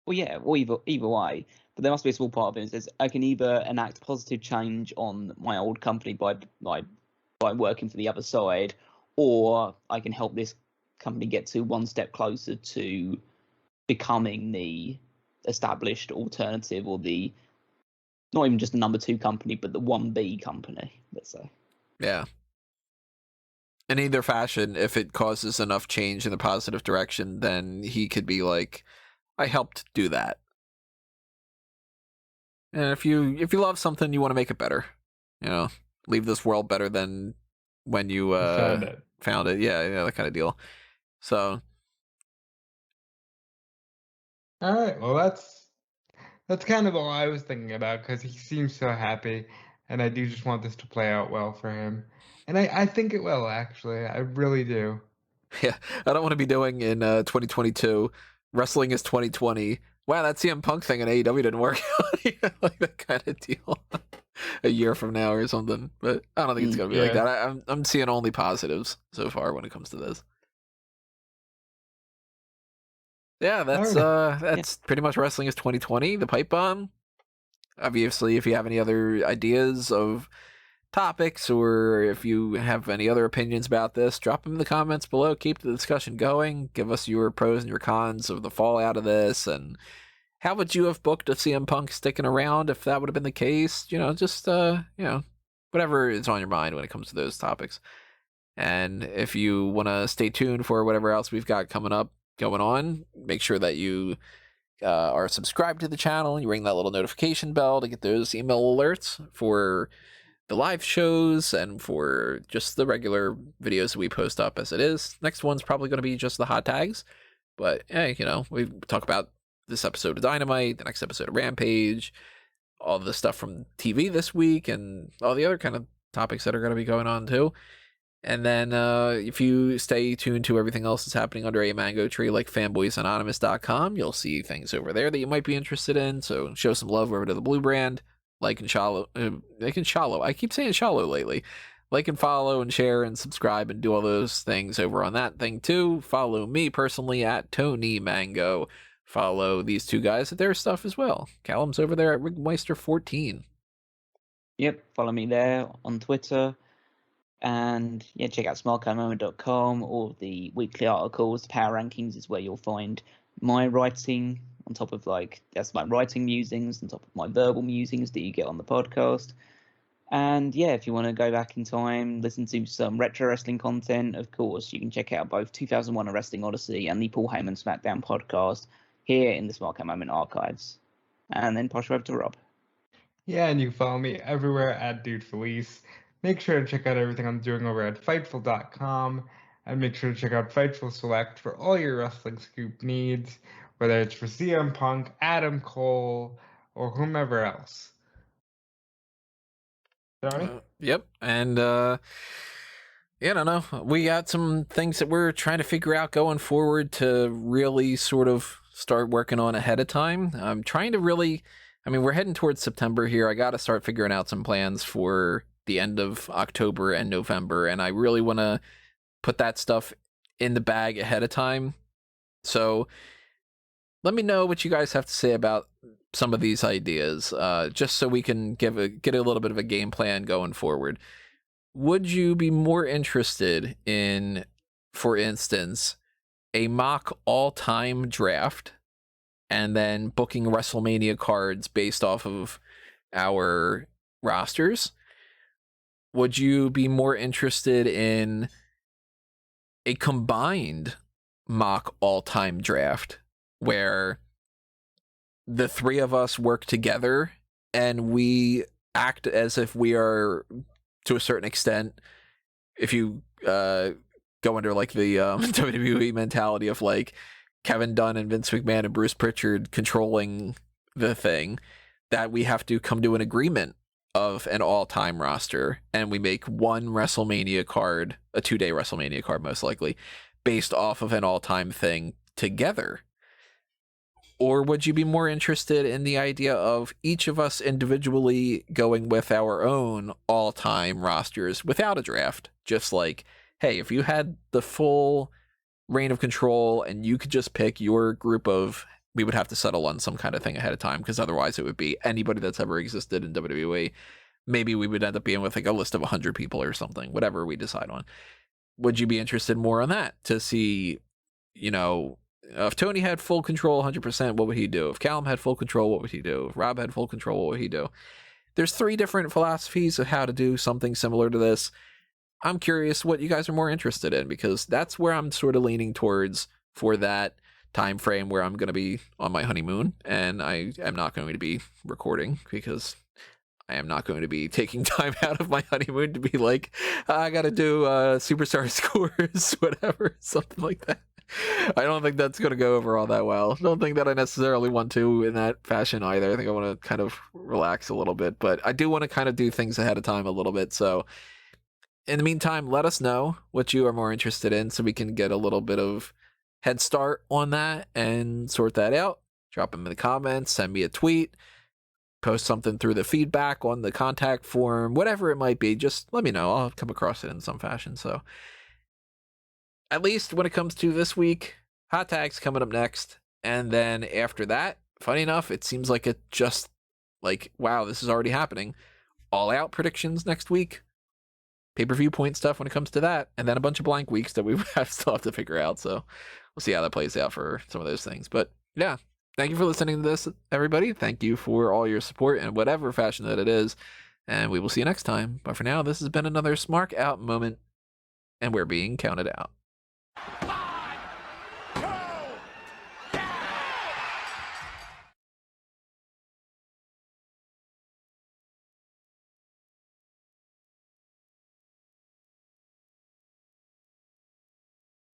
Well, yeah, or either way, but there must be a small part of him that says, I can either enact positive change on my old company by working for the other side, or I can help this company get to one step closer to becoming the established alternative, or the not even just the number 2 company, but the 1B company, let's say. Yeah. In either fashion, if it causes enough change in the positive direction, then he could be like, I helped do that. And if you love something, you want to make it better. You know, leave this world better than when you found it. Yeah, that kind of deal. So, all right. Well, that's kind of all I was thinking about, because he seems so happy, and I do just want this to play out well for him. And I think it will, actually. I really do. yeah, I don't want to be doing in 2022, Wrestling is 2020. Wow, that CM Punk thing in AEW didn't work out. Like that kind of deal. A year from now or something. But I don't think it's going to be like that. I'm seeing only positives so far when it comes to this. Yeah, that's pretty much Wrestling is 2020, the pipe bomb. Obviously, if you have any other ideas of topics, or if you have any other opinions about this, drop them in the comments below. Keep the discussion going. Give us your pros and your cons of the fallout of this, and how would you have booked a CM Punk sticking around if that would have been the case? Just whatever is on your mind when it comes to those topics. And if you want to stay tuned for whatever else we've got going on, make sure that you are subscribed to the channel, you ring that little notification bell to get those email alerts for the live shows and for just the regular videos that we post up as it is. Next one's probably going to be just the hot tags, but hey, we talk about this episode of Dynamite, the next episode of Rampage, all the stuff from TV this week, and all the other kind of topics that are going to be going on too. And then if you stay tuned to everything else that's happening under a mango tree like fanboysanonymous.com, you'll see things over there that you might be interested in. So show some love over to the Blue brand. Like and shallow. I keep saying shallow lately. Like and follow and share and subscribe and do all those things over on that thing too. Follow me personally at Tony Mango. Follow these two guys at their stuff as well. Callum's over there at Rigmeister14. Yep, follow me there on Twitter. And yeah, check out smark@moment.com. All the weekly articles, the power rankings is where you'll find my writing on top of that's my writing musings on top of my verbal musings that you get on the podcast. And yeah, if you want to go back in time, listen to some retro wrestling content, of course, you can check out both 2001 A Wrestling Odyssey and the Paul Heyman SmackDown podcast here in the Smark Moment archives. And then pass you over to Rob. Yeah, and you can follow me everywhere at Dude Felice. Make sure to check out everything I'm doing over at Fightful.com, and make sure to check out Fightful Select for all your wrestling scoop needs, whether it's for CM Punk, Adam Cole, or whomever else. Tony? Yep, and I don't know. We got some things that we're trying to figure out going forward to really sort of start working on ahead of time. I'm trying to really, we're heading towards September here. I got to start figuring out some plans for the end of October and November, and I really want to put that stuff in the bag ahead of time. So let me know what you guys have to say about some of these ideas, just so we can get a little bit of a game plan going forward. Would you be more interested in, for instance, a mock all-time draft and then booking WrestleMania cards based off of our rosters? Would you be more interested in a combined mock all-time draft where the three of us work together and we act as if we are, to a certain extent, if you go under like the WWE mentality of like Kevin Dunn and Vince McMahon and Bruce Pritchard controlling the thing, that we have to come to an agreement of an all-time roster, and we make one WrestleMania card, a 2-day WrestleMania card most likely, based off of an all-time thing together? Or would you be more interested in the idea of each of us individually going with our own all-time rosters without a draft? Just like, hey, if you had the full reign of control and you could just pick your group of, we would have to settle on some kind of thing ahead of time, because otherwise it would be anybody that's ever existed in WWE. Maybe we would end up being with like a list of 100 people or something, whatever we decide on. Would you be interested more on that to see, if Tony had full control 100%, what would he do? If Callum had full control, what would he do? If Rob had full control, what would he do? There's 3 different philosophies of how to do something similar to this. I'm curious what you guys are more interested in, because that's where I'm sort of leaning towards for that time frame where I'm going to be on my honeymoon, and I am not going to be recording, because I am not going to be taking time out of my honeymoon to be like, I got to do superstar scores, whatever, something like that. I don't think that's going to go over all that well. I don't think that I necessarily want to in that fashion either. I think I want to kind of relax a little bit, but I do want to kind of do things ahead of time a little bit. So in the meantime, let us know what you are more interested in so we can get a little bit of head start on that and sort that out. Drop them in the comments, send me a tweet, post something through the feedback on the contact form, whatever it might be. Just let me know. I'll come across it in some fashion. So at least when it comes to this week, hot tags coming up next. And then after that, funny enough, it seems like it just like, wow, this is already happening. All out predictions next week. Pay-per-view point stuff when it comes to that. And then a bunch of blank weeks that we still have to figure out. So we'll see how that plays out for some of those things. But yeah, thank you for listening to this, everybody. Thank you for all your support in whatever fashion that it is. And we will see you next time. But for now, this has been another Smark Out moment. And we're being counted out.